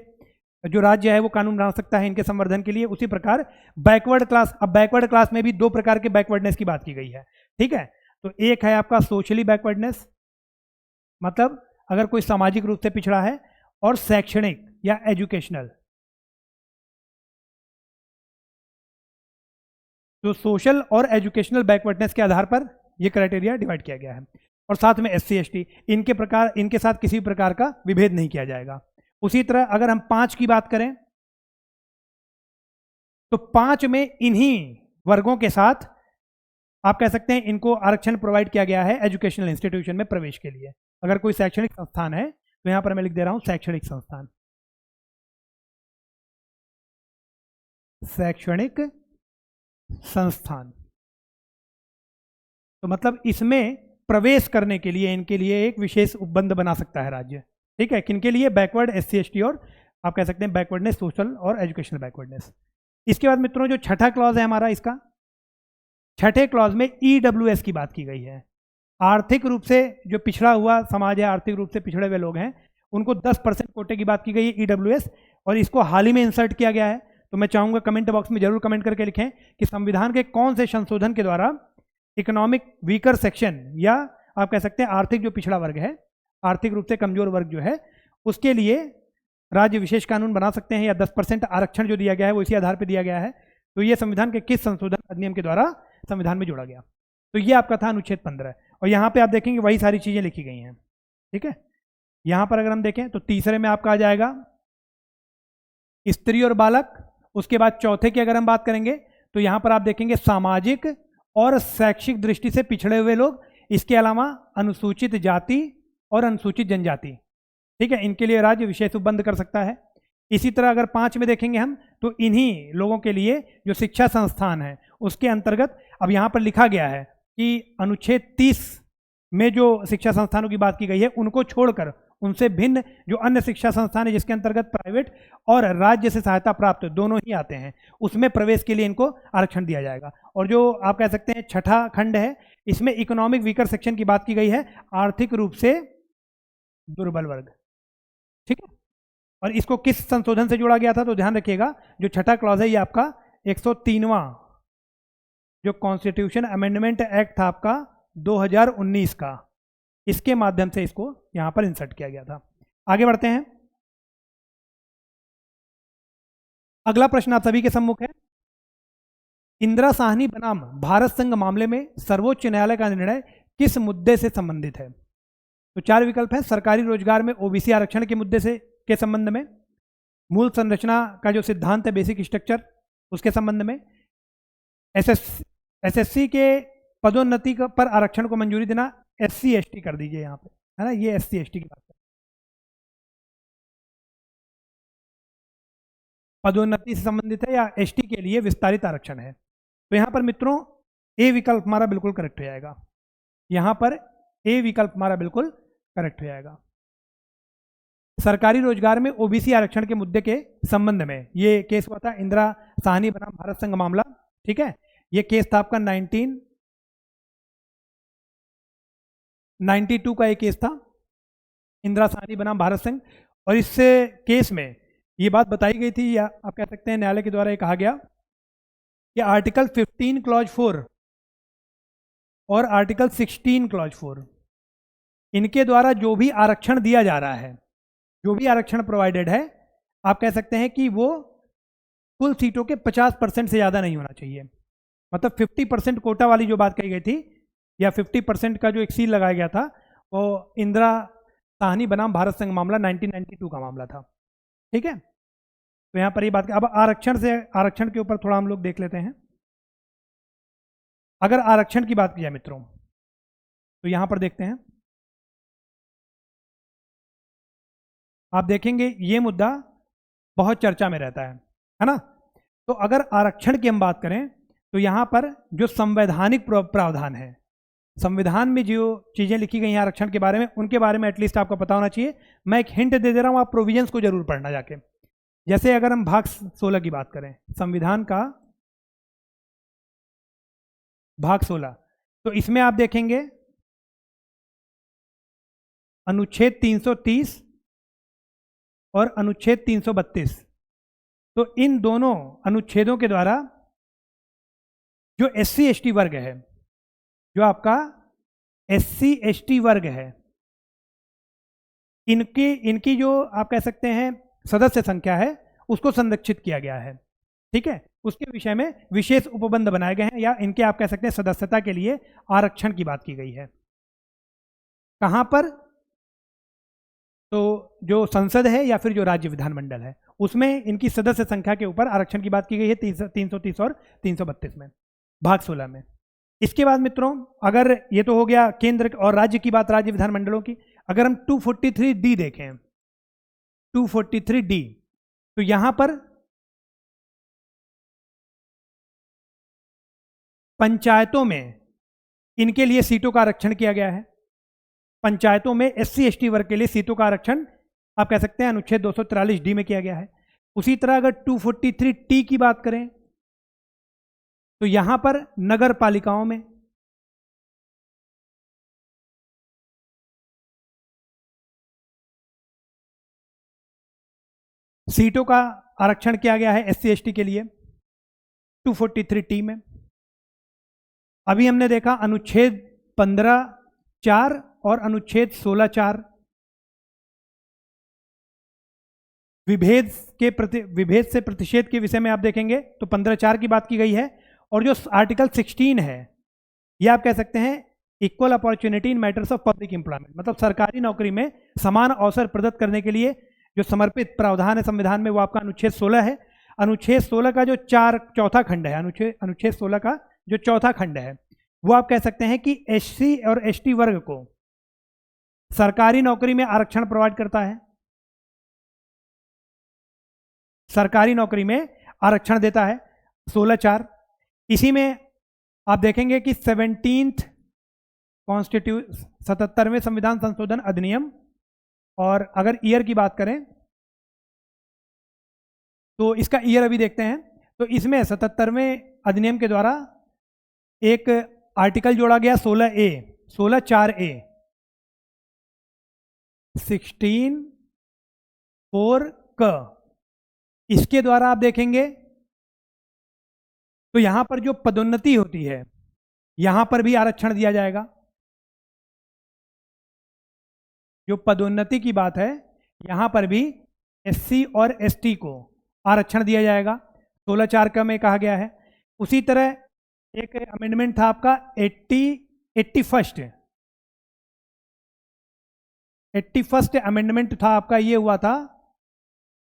जो राज्य है वो कानून बना सकता है इनके संवर्धन के लिए, उसी प्रकार बैकवर्ड क्लास। अब बैकवर्ड क्लास में भी 2 प्रकार के बैकवर्डनेस की बात की गई है। ठीक है, तो एक है आपका सोशली बैकवर्डनेस, मतलब अगर कोई सामाजिक रूप से पिछड़ा है, और शैक्षणिक या एजुकेशनल। तो सोशल और एजुकेशनल बैकवर्डनेस के आधार पर यह क्राइटेरिया डिवाइड किया गया है। और साथ में SC ST, इनके साथ किसी प्रकार का विभेद नहीं किया जाएगा। उसी तरह अगर हम 5 की बात करें तो 5 में इन्हीं वर्गों के साथ आप कह सकते हैं इनको आरक्षण प्रोवाइड किया गया है एजुकेशनल इंस्टीट्यूशन में प्रवेश के लिए। अगर कोई शैक्षणिक संस्थान है तो यहां पर मैं लिख दे रहा हूं शैक्षणिक संस्थान, शैक्षणिक संस्थान। तो मतलब इसमें प्रवेश करने के लिए इनके लिए एक विशेष उपबंध बना सकता है राज्य। ठीक है, किनके लिए? बैकवर्ड SC ST और आप कह सकते हैं बैकवर्डनेस सोशल और एजुकेशनल बैकवर्डनेस। इसके बाद मित्रों जो छठा क्लॉज है हमारा, इसका छठे क्लॉज में EWS की बात की गई है। आर्थिक रूप से जो पिछड़ा हुआ समाज है, आर्थिक रूप से पिछड़े हुए लोग हैं, उनको 10% कोटे की बात की गई है EWS। और इसको हाल ही में इंसर्ट किया गया है। तो मैं चाहूँगा कमेंट बॉक्स में जरूर कमेंट करके लिखें कि संविधान के कौन से संशोधन के द्वारा इकोनॉमिक वीकर सेक्शन, या आप कह सकते हैं आर्थिक जो पिछड़ा वर्ग है, आर्थिक रूप से कमजोर वर्ग जो है, उसके लिए राज्य विशेष कानून बना सकते हैं, या 10% आरक्षण जो दिया गया है वो इसी आधार पर दिया गया है। तो ये संविधान के किस संशोधन अधिनियम के द्वारा संविधान में जोड़ा गया। तो ये आपका था अनुच्छेद 15, और यहाँ पे आप देखेंगे वही सारी चीजें लिखी गई हैं। ठीक है, यहाँ पर अगर हम देखें तो तीसरे में आपका आ जाएगा स्त्री और बालक। उसके बाद चौथे की अगर हम बात करेंगे तो यहाँ पर आप देखेंगे सामाजिक और शैक्षिक दृष्टि से पिछड़े हुए लोग, इसके अलावा अनुसूचित जाति और अनुसूचित जनजाति। ठीक है, इनके लिए राज्य विशेष उपबंध कर सकता है। इसी तरह अगर 5 में देखेंगे हम तो इन्हीं लोगों के लिए जो शिक्षा संस्थान है उसके अंतर्गत अब यहाँ पर लिखा गया है कि अनुच्छेद 30 में जो शिक्षा संस्थानों की बात की गई है उनको छोड़कर उनसे भिन्न जो अन्य शिक्षा संस्थान है जिसके अंतर्गत प्राइवेट और राज्य से सहायता प्राप्त दोनों ही आते हैं, उसमें प्रवेश के लिए इनको आरक्षण दिया जाएगा। और जो आप कह सकते हैं छठा खंड है, इसमें इकोनॉमिक वीकर सेक्शन की बात की गई है, आर्थिक रूप से दुर्बल वर्ग। ठीक है, और इसको किस संशोधन से जोड़ा गया था तो ध्यान रखिएगा, जो छठा क्लॉज है ये आपका 103वां जो कॉन्स्टिट्यूशन अमेंडमेंट एक्ट था आपका 2019 का, इसके माध्यम से इसको यहां पर इंसर्ट किया गया था। आगे बढ़ते हैं। अगला प्रश्न आप सभी के सम्मुख है, इंदिरा साहनी बनाम भारत संघ मामले में सर्वोच्च न्यायालय का निर्णय किस मुद्दे से संबंधित है। तो 4 विकल्प हैं, सरकारी रोजगार में ओबीसी आरक्षण के मुद्दे से के संबंध में, मूल संरचना का जो सिद्धांत है बेसिक स्ट्रक्चर उसके संबंध में, एसएससी के पदोन्नति पर आरक्षण को मंजूरी देना, एससी एसटी कर दीजिए यहाँ पे, है ना, ये एससी एसटी की बात है, पदोन्नति से संबंधित है या एसटी के लिए विस्तारित आरक्षण है। तो यहाँ पर मित्रों ए विकल्प हमारा बिल्कुल करेक्ट हो जाएगा, यहाँ पर ए विकल्प हमारा बिल्कुल करेक्ट हो जाएगा। सरकारी रोजगार में ओबीसी आरक्षण के मुद्दे के संबंध में ये केस हुआ था, इंदिरा साहनी बनाम भारत संघ मामला। ठीक है, ये केस था आपका 1992 का एक केस था, इंदिरा साहनी बनाम भारत संघ। और इस केस में ये बात बताई गई थी, या आप कह सकते हैं न्यायालय के द्वारा ये कहा गया कि आर्टिकल 15 क्लॉज 4 और आर्टिकल 16 क्लॉज 4 इनके द्वारा जो भी आरक्षण दिया जा रहा है, जो भी आरक्षण प्रोवाइडेड है, आप कह सकते हैं कि वो कुल सीटों के 50% से ज़्यादा नहीं होना चाहिए। मतलब 50% कोटा वाली जो बात कही गई थी, या 50% का जो एक सील लगाया गया था, वो इंदिरा साहनी बनाम भारत संघ मामला 1992 का मामला था। ठीक है, तो यहाँ पर ये बात, अब आरक्षण के ऊपर थोड़ा हम लोग देख लेते हैं। अगर आरक्षण की बात की जाए मित्रों तो यहाँ पर देखते हैं, आप देखेंगे ये मुद्दा बहुत चर्चा में रहता है ना। तो अगर आरक्षण की हम बात करें तो यहाँ पर जो संवैधानिक प्रावधान है, संविधान में जो चीज़ें लिखी गई हैं आरक्षण के बारे में, उनके बारे में एटलीस्ट आपको पता होना चाहिए। मैं एक हिंट दे रहा हूँ, आप प्रोविजंस को जरूर पढ़ना जाके। जैसे अगर हम भाग 16 की बात करें, संविधान का भाग 16, तो इसमें आप देखेंगे अनुच्छेद 330 और अनुच्छेद 332। तो इन दोनों अनुच्छेदों के द्वारा जो एससी एसटी वर्ग है, जो आपका एससी एसटी वर्ग है, इनकी जो आप कह सकते हैं सदस्य संख्या है उसको संरक्षित किया गया है। ठीक है, उसके विषय में विशेष उपबंध बनाए गए हैं, या इनके आप कह सकते हैं सदस्यता के लिए आरक्षण की बात की गई है। कहां पर, तो जो संसद है या फिर जो राज्य विधानमंडल है उसमें इनकी सदस्य संख्या के ऊपर आरक्षण की बात की गई है 330 और 332 में, भाग 16 में। इसके बाद मित्रों, अगर ये तो हो गया केंद्र और राज्य की बात, राज्य विधानमंडलों की। अगर हम 243D देखें, 243D, तो यहां पर पंचायतों में इनके लिए सीटों का आरक्षण किया गया है। पंचायतों में एससी एसटी वर्ग के लिए सीटों का आरक्षण आप कह सकते हैं अनुच्छेद 243D में किया गया है। उसी तरह अगर 243T की बात करें तो यहां पर नगर पालिकाओं में, सीटों का आरक्षण किया गया है SC ST के लिए 243T में। अभी हमने देखा अनुच्छेद 15(4) और अनुच्छेद 16(4) विभेद से प्रतिषेध के विषय में आप देखेंगे तो 15(4) की बात की गई है। और जो आर्टिकल 16 है ये आप कह सकते हैं equal opportunity in matters of public employment, मतलब सरकारी नौकरी में समान अवसर प्रदत्त करने के लिए जो समर्पित प्रावधान है संविधान में, वो आपका अनुच्छेद 16 है। अनुच्छेद 16 का जो चौथा खंड है, अनुच्छेद 16 का जो चौथा खंड है, वो आप कह सकते हैं कि SC और ST वर्ग को सरकारी नौकरी में आरक्षण प्रोवाइड करता है, सरकारी नौकरी में आरक्षण देता है 16(4). इसी में आप देखेंगे कि 77वें संविधान संशोधन अधिनियम, और अगर ईयर की बात करें तो इसका ईयर अभी देखते हैं, तो इसमें 77वें अधिनियम के द्वारा एक आर्टिकल जोड़ा गया 16(4)A 16(4)क। इसके द्वारा आप देखेंगे तो यहां पर जो पदोन्नति होती है यहां पर भी आरक्षण दिया जाएगा। जो पदोन्नति की बात है यहां पर भी SC और ST को आरक्षण दिया जाएगा 16(4) में कहा गया है। उसी तरह एक अमेंडमेंट था आपका 81st अमेंडमेंट था आपका, ये हुआ था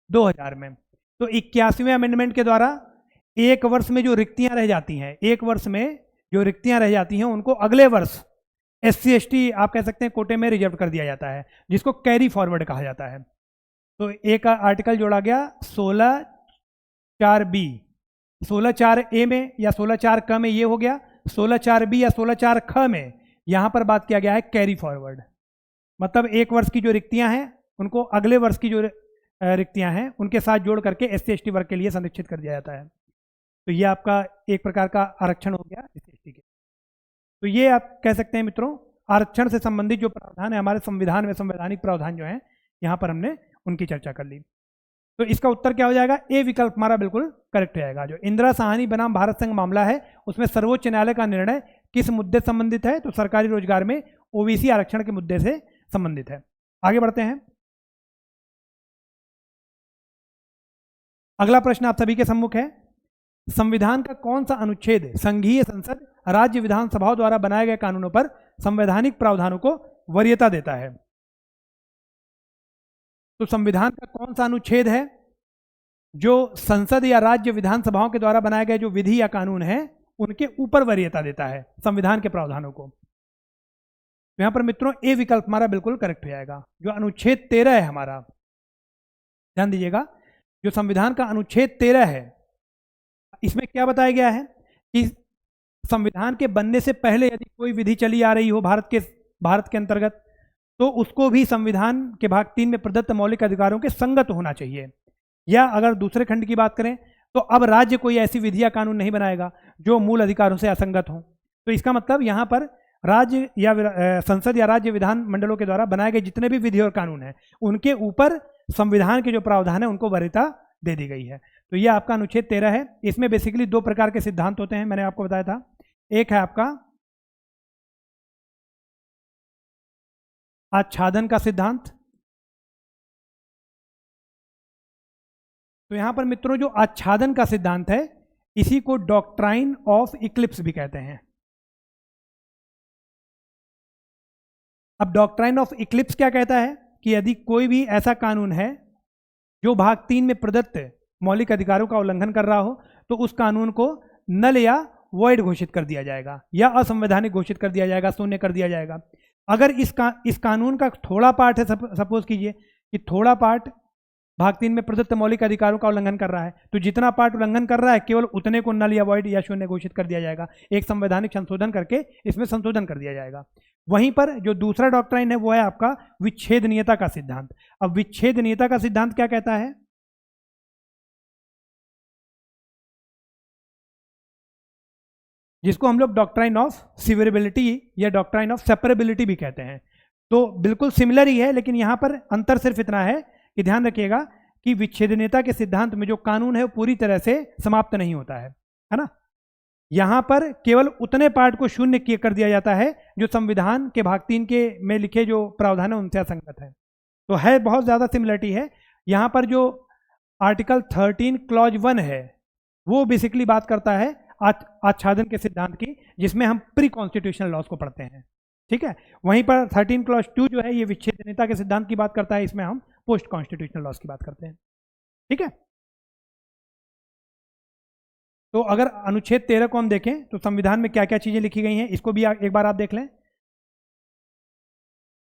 2000 में। तो 81वें अमेंडमेंट के द्वारा एक वर्ष में जो रिक्तियां रह जाती हैं, एक वर्ष में जो रिक्तियां रह जाती हैं उनको अगले वर्ष SC ST आप कह सकते हैं कोटे में रिजर्व कर दिया जाता है, जिसको कैरी फॉरवर्ड कहा जाता है। तो एक आर्टिकल जोड़ा गया 16(4)B 16(4)A में या 16(4)क में, ये हो गया 16(4)B या 16(4)ख में यहां पर बात किया गया है कैरी फॉरवर्ड, मतलब एक वर्ष की जो रिक्तियां हैं उनको अगले वर्ष की जो रिक्तियां हैं उनके साथ जोड़ करके SC ST वर्ग के लिए संरक्षित कर दिया जाता है। तो ये आपका एक प्रकार का आरक्षण हो गया SC ST के। तो ये आप कह सकते हैं मित्रों आरक्षण से संबंधित जो प्रावधान है हमारे संविधान में, संवैधानिक प्रावधान जो है यहाँ पर हमने उनकी चर्चा कर ली। तो इसका उत्तर क्या हो जाएगा? A विकल्प हमारा बिल्कुल करेक्ट रहेगा। जो इंदिरा साहनी बनाम भारत संघ मामला है उसमें सर्वोच्च न्यायालय का निर्णय किस मुद्दे से संबंधित है? तो सरकारी रोजगार में OBC आरक्षण के मुद्दे से संबंधित है। आगे बढ़ते हैं। अगला प्रश्न आप सभी के सम्मुख है, संविधान का कौन सा अनुच्छेद संघीय संसद राज्य विधानसभाओं द्वारा बनाए गए कानूनों पर संवैधानिक प्रावधानों को वरीयता देता है? तो संविधान का कौन सा अनुच्छेद है जो संसद या राज्य विधानसभाओं के द्वारा बनाए गए जो विधि या कानून है उनके ऊपर वरीयता देता है संविधान के प्रावधानों को? तो यहां पर मित्रों A विकल्प हमारा बिल्कुल करेक्ट हो जाएगा। जो अनुच्छेद 13 है हमारा, ध्यान दीजिएगा, जो संविधान का अनुच्छेद 13 है इसमें क्या बताया गया है कि संविधान के बनने से पहले यदि कोई विधि चली आ रही हो भारत के अंतर्गत तो उसको भी संविधान के भाग 3 में प्रदत्त मौलिक अधिकारों के संगत होना चाहिए। या अगर दूसरे खंड की बात करें तो अब राज्य कोई ऐसी विधि या कानून नहीं बनाएगा जो मूल अधिकारों से असंगत हो। तो इसका मतलब यहाँ पर राज्य या संसद या राज्य विधान मंडलों के द्वारा बनाए गए जितने भी विधि और कानून हैं उनके ऊपर संविधान के जो प्रावधान है उनको वरीयता दे दी गई है। तो ये आपका अनुच्छेद 13 है। इसमें बेसिकली 2 प्रकार के सिद्धांत होते हैं, मैंने आपको बताया था। एक है आपका आच्छादन का सिद्धांत। तो यहां पर मित्रों जो आच्छादन का सिद्धांत है इसी को डॉक्ट्राइन ऑफ इक्लिप्स भी कहते हैं। अब डॉक्ट्राइन ऑफ इक्लिप्स क्या कहता है कि यदि कोई भी ऐसा कानून है जो भाग 3 में प्रदत्त मौलिक अधिकारों का उल्लंघन कर रहा हो तो उस कानून को नल या वॉइड घोषित कर दिया जाएगा या असंवैधानिक घोषित कर दिया जाएगा, शून्य कर दिया जाएगा। अगर इस कानून का थोड़ा पार्ट है, सपोज कीजिए कि थोड़ा पार्ट भाग 3 में प्रदत्त मौलिक अधिकारों का उल्लंघन कर रहा है तो जितना पार्ट उल्लंघन कर रहा है केवल उतने को नल या वॉइड या शून्य घोषित कर दिया जाएगा। एक संवैधानिक संशोधन करके इसमें संशोधन कर दिया जाएगा। वहीं पर जो दूसरा डॉक्ट्राइन है वो है आपका विच्छेदनीयता का सिद्धांत। अब विच्छेदनीयता का सिद्धांत क्या कहता है? जिसको हम लोग डॉक्ट्राइन ऑफ सिवरेबिलिटी या डॉक्ट्राइन ऑफ सेपरेबिलिटी भी कहते हैं। तो बिल्कुल सिमिलर ही है, लेकिन यहां पर अंतर सिर्फ इतना है कि ध्यान रखिएगा कि विच्छेदनीयता के सिद्धांत में जो कानून है वो पूरी तरह से समाप्त नहीं होता है ना। यहां पर केवल उतने पार्ट को शून्य कर दिया जाता है जो संविधान के भाग 3 के में लिखे जो प्रावधान है उनसे असंगत है। तो है बहुत ज्यादा सिमिलरिटी है। यहां पर जो आर्टिकल 13 क्लॉज 1 है वो बेसिकली बात करता है आच्छादन के सिद्धांत की, जिसमें हम प्री कॉन्स्टिट्यूशनल लॉज को पढ़ते हैं, ठीक है। वहीं पर 13 क्लॉज 2 जो है ये विच्छेदनीयता के सिद्धांत की बात करता है, इसमें हम पोस्ट कॉन्स्टिट्यूशनल लॉज की बात करते हैं, ठीक है। तो अगर अनुच्छेद 13 को हम देखें तो संविधान में क्या क्या चीजें लिखी गई हैं इसको भी एक बार आप देख लें।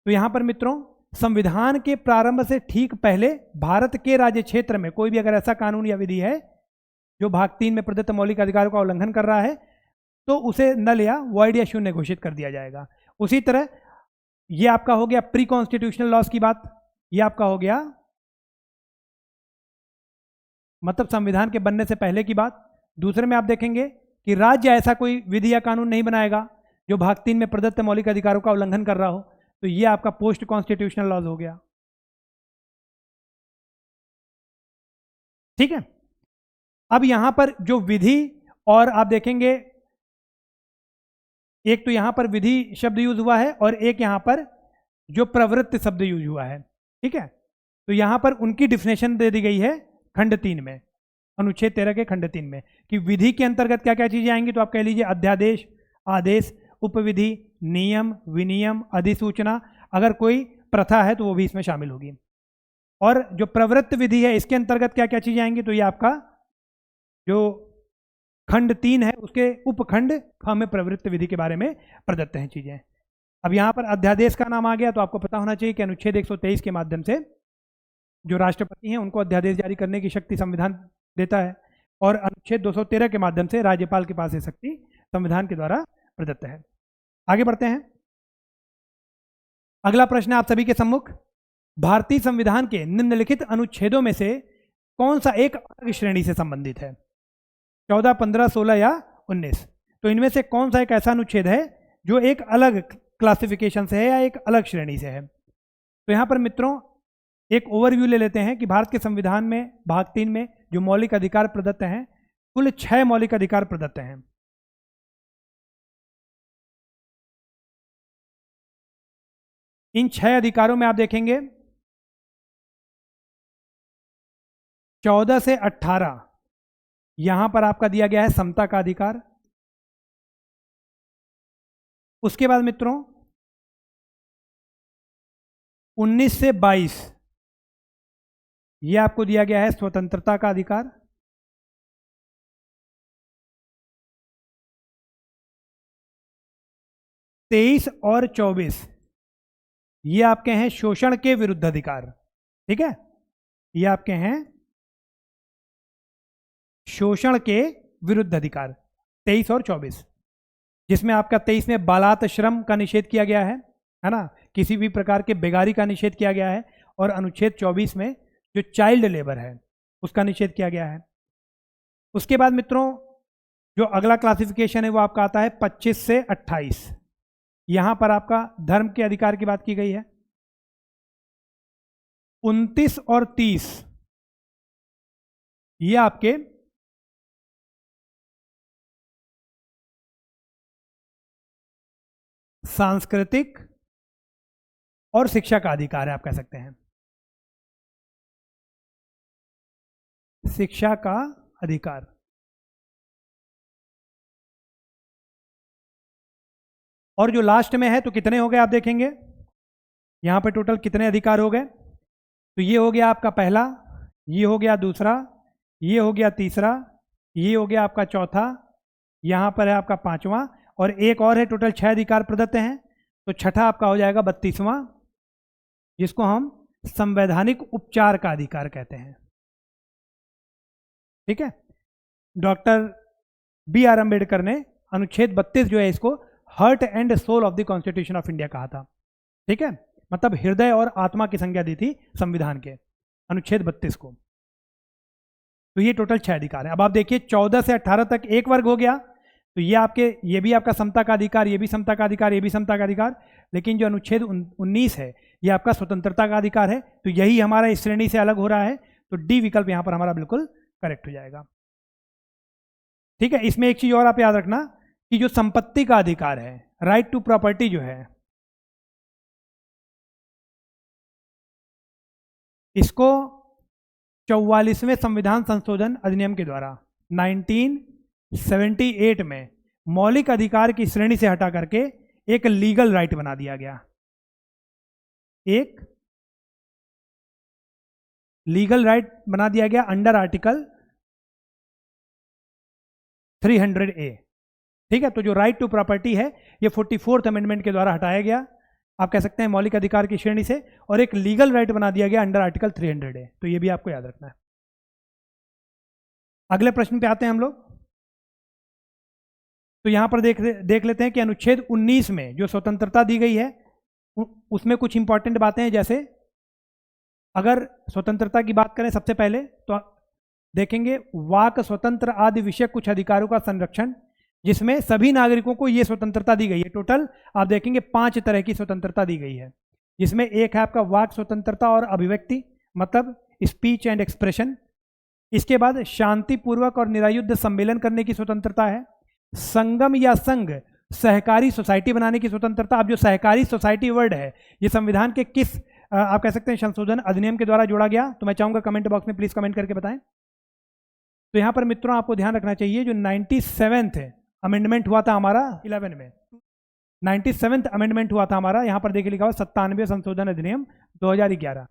तो यहां पर मित्रों संविधान के प्रारंभ से ठीक पहले भारत के राज्य क्षेत्र में कोई भी अगर ऐसा कानून या विधि है जो भाग 3 में प्रदत्त मौलिक अधिकारों का उल्लंघन कर रहा है तो उसे नल या वॉइड या शून्य घोषित कर दिया जाएगा। उसी तरह ये आपका हो गया प्री कॉन्स्टिट्यूशनल लॉज की बात, ये आपका हो गया मतलब संविधान के बनने से पहले की बात। दूसरे में आप देखेंगे कि राज्य ऐसा कोई विधि या कानून नहीं बनाएगा जो भाग 3 में प्रदत्त मौलिक अधिकारों का उल्लंघन कर रहा हो, तो ये आपका पोस्ट कॉन्स्टिट्यूशनल लॉज हो गया, ठीक है। अब यहां पर जो विधि और आप देखेंगे एक तो यहां पर विधि शब्द यूज हुआ है और एक यहां पर जो प्रवृत्ति शब्द यूज हुआ है, ठीक है। तो यहां पर उनकी डिफिनेशन दे दी गई है खंड 3 में, अनुच्छेद 13 के खंड 3 में, कि विधि के अंतर्गत क्या क्या चीजें आएंगी। तो आप कह लीजिए अध्यादेश, आदेश, उपविधि, नियम, विनियम, अधिसूचना, अगर कोई प्रथा है तो वो भी इसमें शामिल होगी। और जो प्रवृत्त विधि है इसके अंतर्गत क्या क्या चीजें आएंगी, तो ये आपका जो खंड 3 है उसके उपखंड ख में प्रवृत्त विधि के बारे में प्रदत्त हैं चीजें। अब यहां पर अध्यादेश का नाम आ गया तो आपको पता होना चाहिए कि अनुच्छेद 123 के माध्यम से जो राष्ट्रपति हैं उनको अध्यादेश जारी करने की शक्ति संविधान देता है और अनुच्छेद 213 के माध्यम से राज्यपाल के पास ये शक्ति संविधान के द्वारा प्रदत्त है। आगे बढ़ते हैं। अगला प्रश्न है आप सभी के सम्मुख, भारतीय संविधान के निम्नलिखित अनुच्छेदों में से कौन सा एक अलग श्रेणी से संबंधित है, 14, 15, 16 या 19। तो इनमें से कौन सा एक ऐसा अनुच्छेद है जो एक अलग क्लासिफिकेशन से है या एक अलग श्रेणी से है। तो यहां पर मित्रों एक ओवरव्यू ले लेते हैं कि भारत के संविधान में भाग 3 में जो मौलिक अधिकार प्रदत्त हैं कुल 6 मौलिक अधिकार प्रदत्त हैं। इन 6 अधिकारों में आप देखेंगे 14 से 18 यहां पर आपका दिया गया है समता का अधिकार। उसके बाद मित्रों 19 से 22 ये आपको दिया गया है स्वतंत्रता का अधिकार। 23 और 24 ये आपके हैं शोषण के विरुद्ध अधिकार, ठीक है। ये आपके हैं शोषण के विरुद्ध अधिकार 23 और 24, जिसमें आपका 23 में बालात श्रम का निषेध किया गया है ना, किसी भी प्रकार के बेगारी का निषेध किया गया है। और अनुच्छेद 24 में जो चाइल्ड लेबर है उसका निषेध किया गया है। उसके बाद मित्रों जो अगला क्लासिफिकेशन है वो आपका आता है 25 से 28, यहां पर आपका धर्म के अधिकार की बात की गई है। 29 और 30 ये आपके सांस्कृतिक और शिक्षा का अधिकार है, आप कह सकते हैं शिक्षा का अधिकार। और जो लास्ट में है तो कितने हो गए आप देखेंगे यहां पे टोटल कितने अधिकार हो गए। तो ये हो गया आपका पहला, ये हो गया दूसरा, ये हो गया तीसरा, ये हो गया आपका चौथा, यहां पर है आपका पांचवा और एक और है। टोटल 6 अधिकार प्रदत्त हैं। तो छठा आपका हो जाएगा 32वां, जिसको हम संवैधानिक उपचार का अधिकार कहते हैं, ठीक है। Doctor B.R. अम्बेडकर ने अनुच्छेद 32 जो है इसको heart and soul of the constitution of India कहा था, ठीक है। मतलब हृदय और आत्मा की संज्ञा दी थी संविधान के अनुच्छेद 32 को। तो ये टोटल 6 अधिकार है। अब आप देखिए 14 से 18 तक एक वर्ग हो गया, तो ये आपके ये भी आपका समता का अधिकार, ये भी समता का अधिकार, ये भी समता का अधिकार। लेकिन जो अनुच्छेद 19 है ये आपका स्वतंत्रता का अधिकार है। तो यही हमारा इस श्रेणी से अलग हो रहा है। तो डी विकल्प यहां पर हमारा बिल्कुल करेक्ट हो जाएगा। ठीक है, इसमें एक चीज और आप याद रखना कि जो संपत्ति का अधिकार है, राइट टू प्रॉपर्टी जो है, इसको 44वें संविधान संशोधन अधिनियम के द्वारा 1978 में मौलिक अधिकार की श्रेणी से हटा करके एक लीगल राइट बना दिया गया। एक लीगल राइट बना दिया गया अंडर आर्टिकल 300A। ठीक है, तो जो राइट टू प्रॉपर्टी है ये 44th अमेंडमेंट के द्वारा हटाया गया, आप कह सकते हैं मौलिक अधिकार की श्रेणी से, और एक लीगल राइट बना दिया गया अंडर आर्टिकल 300A। तो ये भी आपको याद रखना है। अगले प्रश्न पे आते हैं हम लोग। तो यहां पर देख लेते हैं कि अनुच्छेद 19 में जो स्वतंत्रता दी गई है उसमें कुछ इंपॉर्टेंट बातें हैं। जैसे अगर स्वतंत्रता की बात करें सबसे पहले तो देखेंगे वाक स्वतंत्र आदि विषय कुछ अधिकारों का संरक्षण, जिसमें सभी नागरिकों को यह स्वतंत्रता दी गई है। टोटल आप देखेंगे 5 तरह की स्वतंत्रता दी गई है, जिसमें एक है आपका वाक स्वतंत्रता और अभिव्यक्ति, मतलब स्पीच एंड एक्सप्रेशन। इसके बाद शांतिपूर्वक और निरायुद्ध सम्मेलन करने की स्वतंत्रता है। संगम या संघ सहकारी सोसाइटी बनाने की स्वतंत्रता। अब जो सहकारी सोसाइटी वर्ड है ये संविधान के किस आप कह सकते हैं संशोधन अधिनियम के द्वारा जोड़ा गया, तो मैं चाहूंगा कमेंट बॉक्स में प्लीज कमेंट करके बताएं। तो यहां पर मित्रों आपको ध्यान रखना चाहिए जो 97th अमेंडमेंट हुआ था हमारा 11 में, 97th अमेंडमेंट हुआ था हमारा, यहां पर देखिए लिखा हुआ 97वें संशोधन अधिनियम 2011।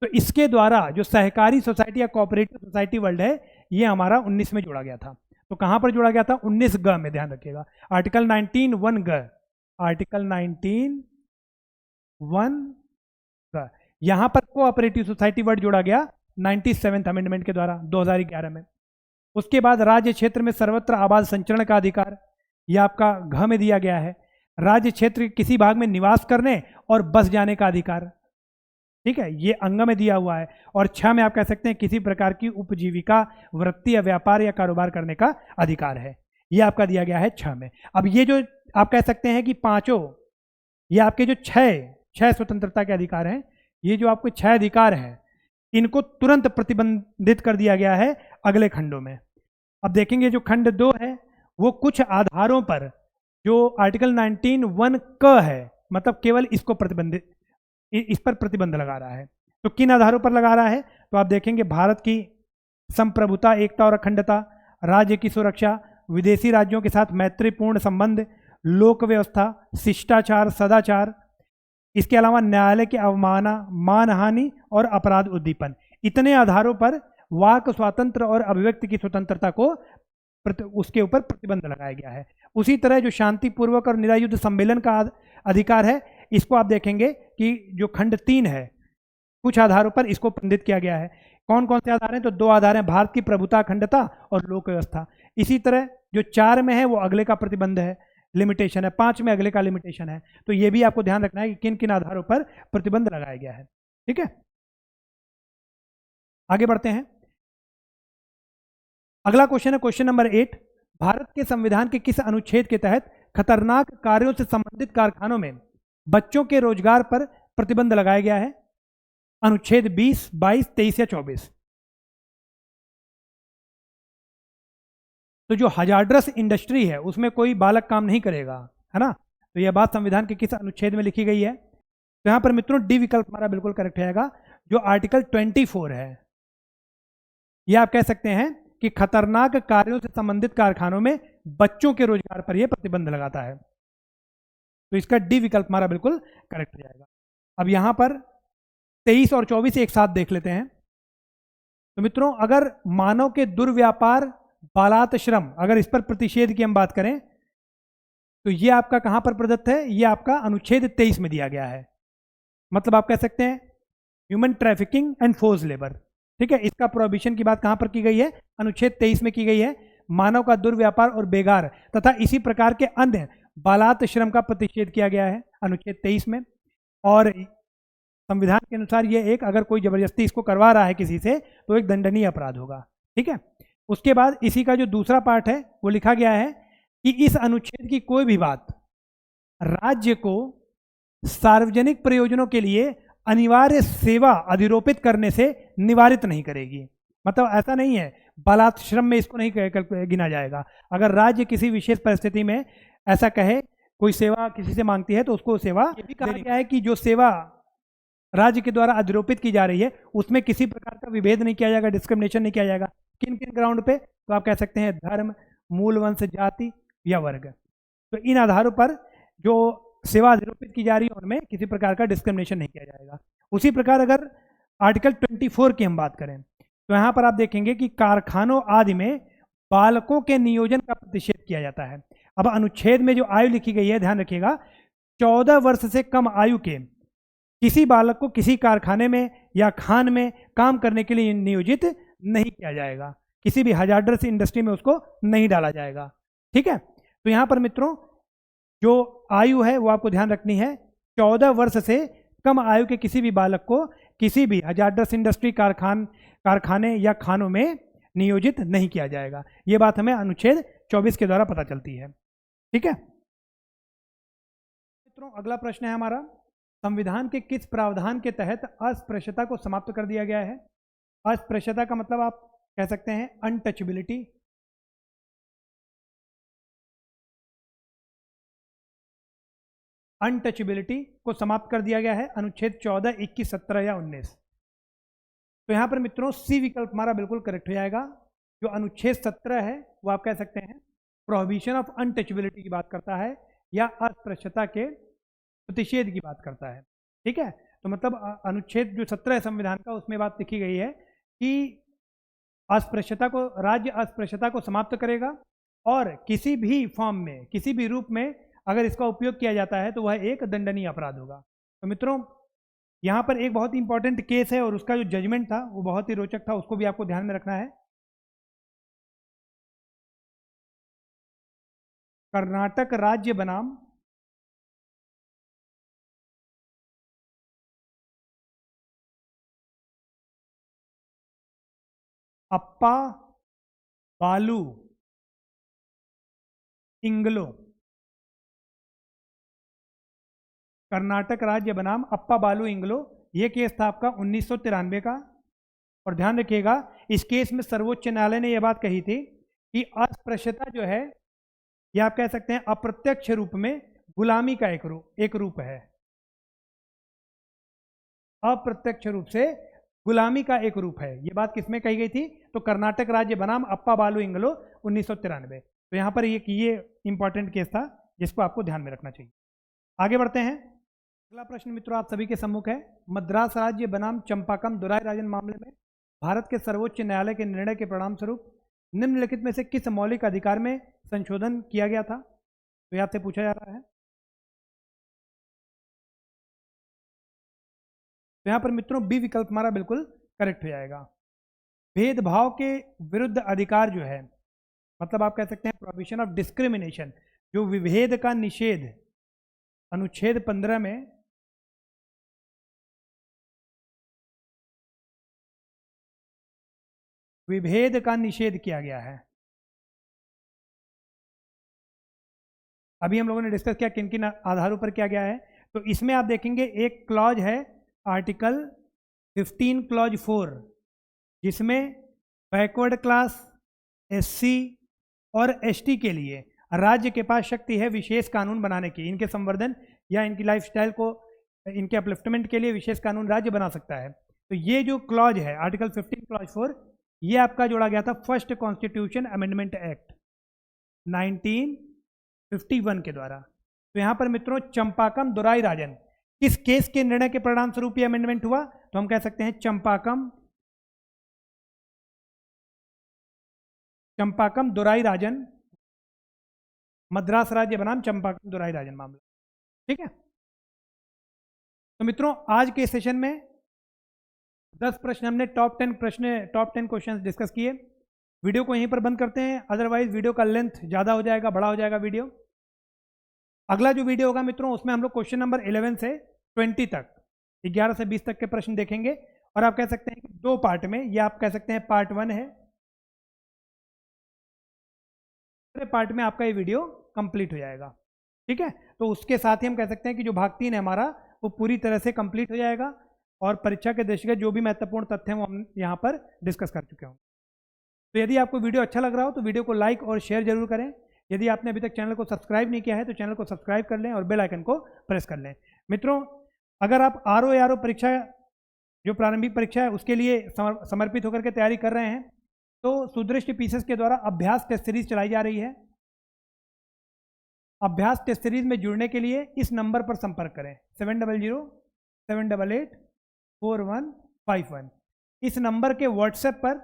तो इसके द्वारा जो सहकारी सोसाइटी या कोऑपरेटिव सोसाइटी वर्ल्ड है ये हमारा 19 में जोड़ा गया था। तो कहां पर जोड़ा गया था? 19 ग में, ध्यान रखिएगा, आर्टिकल 19(1) ग, आर्टिकल 19(1) ग, यहां पर कोऑपरेटिव सोसाइटी वर्ड जोड़ा गया 97th अमेंडमेंट के द्वारा 2011 में। उसके बाद राज्य क्षेत्र में सर्वत्र आवास संचरण का अधिकार, यह आपका घ में दिया गया है। राज्य क्षेत्र के किसी भाग में निवास करने और बस जाने का अधिकार, ठीक है, ये अंग में दिया हुआ है। और 6 में आप कह सकते हैं किसी प्रकार की उपजीविका, वृत्ति या व्यापार या कारोबार करने का अधिकार है, ये आपका दिया गया है 6 में। अब ये जो आप कह सकते हैं कि पांचों, ये आपके जो छह स्वतंत्रता के अधिकार हैं, ये जो आपके 6 अधिकार हैं इनको तुरंत प्रतिबंधित कर दिया गया है अगले खंडों में। अब देखेंगे जो खंड 2 है वो कुछ आधारों पर जो आर्टिकल 19(1) क है, मतलब केवल इसको प्रतिबंधित, इस पर प्रतिबंध लगा रहा है। तो किन आधारों पर लगा रहा है? तो आप देखेंगे भारत की संप्रभुता, एकता और अखंडता, राज्य की सुरक्षा, विदेशी राज्यों के साथ मैत्रीपूर्ण संबंध, लोक व्यवस्था, शिष्टाचार, सदाचार, इसके अलावा न्यायालय की अवमानना, मानहानि और अपराध उद्दीपन। इतने आधारों पर वाक स्वातंत्र और अभिव्यक्ति की स्वतंत्रता को उसके ऊपर प्रतिबंध लगाया गया है। उसी तरह जो शांतिपूर्वक और निरायुद्ध सम्मेलन का अधिकार है, इसको आप देखेंगे कि जो खंड 3 है कुछ आधारों पर इसको प्रतिबंधित किया गया है। कौन कौन से आधार हैं? तो 2 आधार हैं, भारत की प्रभुता, अखंडता और लोक व्यवस्था। इसी तरह जो 4 में है वो अगले का प्रतिबंध है, लिमिटेशन है, 5 में अगले का लिमिटेशन है। तो ये भी आपको ध्यान रखना है कि किन किन आधारों पर प्रतिबंध लगाया गया है। ठीक है, आगे बढ़ते हैं। अगला क्वेश्चन है क्वेश्चन नंबर 8, भारत के संविधान के किस अनुच्छेद के तहत खतरनाक कार्यों से संबंधित कारखानों में बच्चों के रोजगार पर प्रतिबंध लगाया गया है? अनुच्छेद 20, 22, 23 या 24। तो जो हजार्डस इंडस्ट्री है उसमें कोई बालक काम नहीं करेगा, है ना? तो यह बात संविधान के किस अनुच्छेद में लिखी गई है? तो यहां पर मित्रों डी विकल्प हमारा बिल्कुल करेक्ट रहेगा, जो आर्टिकल 24 है। यह आप कह सकते हैं कि खतरनाक कार्यों से संबंधित कारखानों में बच्चों के रोजगार पर यह प्रतिबंध लगाता है। तो इसका डी विकल्प हमारा बिल्कुल करेक्ट हो जाएगा। अब यहां पर 23 और 24 एक साथ देख लेते हैं। तो मित्रों अगर मानव के दुर्व्यापार, बालात श्रम, अगर इस पर प्रतिषेध की हम बात करें तो ये आपका कहां पर प्रदत्त है? ये आपका अनुच्छेद 23 में दिया गया है। मतलब आप कह सकते हैं human trafficking and force labour. ठीक है, इसका प्रोहिबिशन की बात कहां पर की गई है? अनुच्छेद 23 में की गई है। मानव का दुर्व्यापार और बेगार तथा इसी प्रकार के अन्य बालात श्रम का प्रतिषेध किया गया है अनुच्छेद 23 में। और संविधान के अनुसार ये एक, अगर कोई जबरदस्ती इसको करवा रहा है किसी से तो एक दंडनीय अपराध होगा। ठीक है, उसके बाद इसी का जो दूसरा पार्ट है वो लिखा गया है कि इस अनुच्छेद की कोई भी बात राज्य को सार्वजनिक प्रयोजनों के लिए अनिवार्य सेवा अधिरोपित करने से निवारित नहीं करेगी। मतलब ऐसा नहीं है बालाश्रम में इसको नहीं गिना जाएगा। अगर राज्य किसी विशेष परिस्थिति में ऐसा कहे कोई सेवा किसी से मांगती है तो उसको सेवा, ये भी कहा गया है कि जो सेवा राज्य के द्वारा अधिरोपित की जा रही है उसमें किसी प्रकार का विभेद नहीं किया जाएगा, डिस्क्रिमिनेशन नहीं किया जाएगा। किन किन ग्राउंड पे? तो आप कह सकते हैं धर्म, मूल वंश, जाति या वर्ग। तो इन आधारों पर जो सेवा अधिरोपित की जा रही है उनमें किसी प्रकार का डिस्क्रिमिनेशन नहीं किया जाएगा। उसी प्रकार अगर आर्टिकल 24 की हम बात करें तो यहाँ पर आप देखेंगे कि कारखानों आदि में बालकों के नियोजन का प्रतिषेध किया जाता है। अब अनुच्छेद में जो आयु लिखी गई है, ध्यान रखिएगा, 14 वर्ष से कम आयु के किसी बालक को किसी कारखाने में या खान में काम करने के लिए नियोजित नहीं किया जाएगा। किसी भी हजार्डस इंडस्ट्री में उसको नहीं डाला जाएगा। ठीक है, तो यहाँ पर मित्रों जो आयु है वो आपको ध्यान रखनी है, 14 वर्ष से कम आयु के किसी भी बालक को किसी भी हजार्डस इंडस्ट्री, कारखाने या खानों में नियोजित नहीं किया जाएगा। ये बात हमें अनुच्छेद 24 के द्वारा पता चलती है। ठीक है मित्रों, अगला प्रश्न है हमारा, संविधान के किस प्रावधान के तहत अस्पृश्यता को समाप्त कर दिया गया है? अस्पृश्यता का मतलब आप कह सकते हैं अनटचेबिलिटी। अनटचेबिलिटी को समाप्त कर दिया गया है अनुच्छेद 14, 21, 17 या 19। तो यहां पर मित्रों सी विकल्प हमारा बिल्कुल करेक्ट हो जाएगा। जो अनुच्छेद 17 है वो आप कह सकते हैं प्रोहिबिशन ऑफ अनटचेबिलिटी की बात करता है या अस्पृश्यता के प्रतिषेध की बात करता है। ठीक है, तो मतलब अनुच्छेद जो 17 है संविधान का, उसमें बात लिखी गई है कि अस्पृश्यता को, राज्य अस्पृश्यता को समाप्त करेगा और किसी भी फॉर्म में, किसी भी रूप में अगर इसका उपयोग किया जाता है तो वह एक दंडनीय अपराध होगा। तो मित्रों यहाँ पर एक बहुत ही इंपॉर्टेंट केस है और उसका जो जजमेंट था वो बहुत ही रोचक था, उसको भी आपको ध्यान में रखना है। कर्नाटक राज्य बनाम अप्पा बालू इंगलो। कर्नाटक राज्य बनाम अप्पा बालू इंगलो, ये केस था आपका 1993 का। और ध्यान रखिएगा इस केस में सर्वोच्च न्यायालय ने यह बात कही थी कि अस्पृश्यता जो है ये आप कह सकते हैं अप्रत्यक्ष रूप में गुलामी का एक रूप है। अप्रत्यक्ष रूप से गुलामी का एक रूप है, ये बात किसमें कही गई थी? तो कर्नाटक राज्य बनाम अप्पा बालू इंगलो 1993। तो यहाँ पर ये इंपॉर्टेंट केस था जिसको आपको ध्यान में रखना चाहिए। आगे बढ़ते हैं, अगला प्रश्न मित्रों आप सभी के सम्मुख है। मद्रास राज्य बनाम चंपाकम दुरायराजन मामले में भारत के सर्वोच्च न्यायालय के निर्णय के परिणाम स्वरूप निम्नलिखित में से किस मौलिक अधिकार में संशोधन किया गया था? तो आपसे पूछा जा रहा है। तो यहाँ पर मित्रों बी विकल्प हमारा बिल्कुल करेक्ट हो जाएगा। भेदभाव के विरुद्ध अधिकार जो है, मतलब आप कह सकते हैं प्रोहिबिशन ऑफ डिस्क्रिमिनेशन, जो विभेद का निषेध अनुच्छेद 15 में विभेद का निषेध किया गया है। अभी हम लोगों ने डिस्कस किया किन किन आधारों पर किया गया है। तो इसमें आप देखेंगे एक क्लॉज है आर्टिकल 15 क्लॉज 4, जिसमें बैकवर्ड क्लास, एससी और एसटी के लिए राज्य के पास शक्ति है विशेष कानून बनाने की। इनके संवर्धन या इनकी लाइफस्टाइल को, इनके अपलिफ्टमेंट के लिए विशेष कानून राज्य बना सकता है। तो ये जो क्लॉज है आर्टिकल 15 क्लॉज 4, ये आपका जोड़ा गया था फर्स्ट कॉन्स्टिट्यूशन अमेंडमेंट एक्ट 1951 के द्वारा। तो यहाँ पर मित्रों चंपाकम दुरायराजन किस केस के निर्णय के परिणाम स्वरूप ये अमेंडमेंट हुआ? तो हम कह सकते हैं चंपाकम दुरायराजन, मद्रास राज्य बनाम चंपाकम दुरायराजन मामला। ठीक है, तो मित्रों आज के सेशन में 10 प्रश्न हमने टॉप 10 क्वेश्चंस डिस्कस किए। वीडियो को यहीं पर बंद करते हैं, अदरवाइज वीडियो का लेंथ ज़्यादा हो जाएगा, बड़ा हो जाएगा वीडियो। अगला जो वीडियो होगा मित्रों उसमें हम लोग क्वेश्चन नंबर 11 से 20 तक, 11 से 20 तक के प्रश्न देखेंगे। और आप कह सकते हैं कि 2 पार्ट में, ये आप कह सकते हैं पार्ट 1 है, पार्ट में आपका ये वीडियो कंप्लीट हो जाएगा। ठीक है, तो उसके साथ ही हम कह सकते हैं कि जो भाग 3 है हमारा वो पूरी तरह से कंप्लीट हो जाएगा। और परीक्षा के दृष्टिगत जो भी महत्वपूर्ण तथ्य हैं वो हम यहाँ पर डिस्कस कर चुके हों। तो यदि आपको वीडियो अच्छा लग रहा हो तो वीडियो को लाइक और शेयर जरूर करें। यदि आपने अभी तक चैनल को सब्सक्राइब नहीं किया है तो चैनल को सब्सक्राइब कर लें और बेल आइकन को प्रेस कर लें। मित्रों, अगर आप आर ओ परीक्षा जो प्रारंभिक परीक्षा है उसके लिए समर्पित होकर के तैयारी कर रहे हैं तो सुदृष्टि पीसीएस के द्वारा अभ्यास टेस्ट सीरीज चलाई जा रही है। अभ्यास टेस्ट सीरीज में जुड़ने के लिए इस नंबर पर संपर्क करें 7007884151। इस नंबर के व्हाट्सएप पर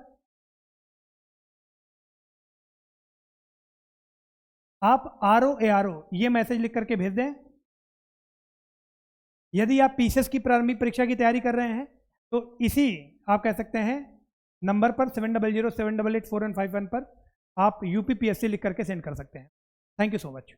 आप ROARO ये मैसेज लिख करके भेज दें। यदि आप पीसीएस की प्रारंभिक परीक्षा की तैयारी कर रहे हैं तो इसी आप कह सकते हैं नंबर पर 7007884151 पर आप UPPSC लिख करके सेंड कर सकते हैं। Thank you so much.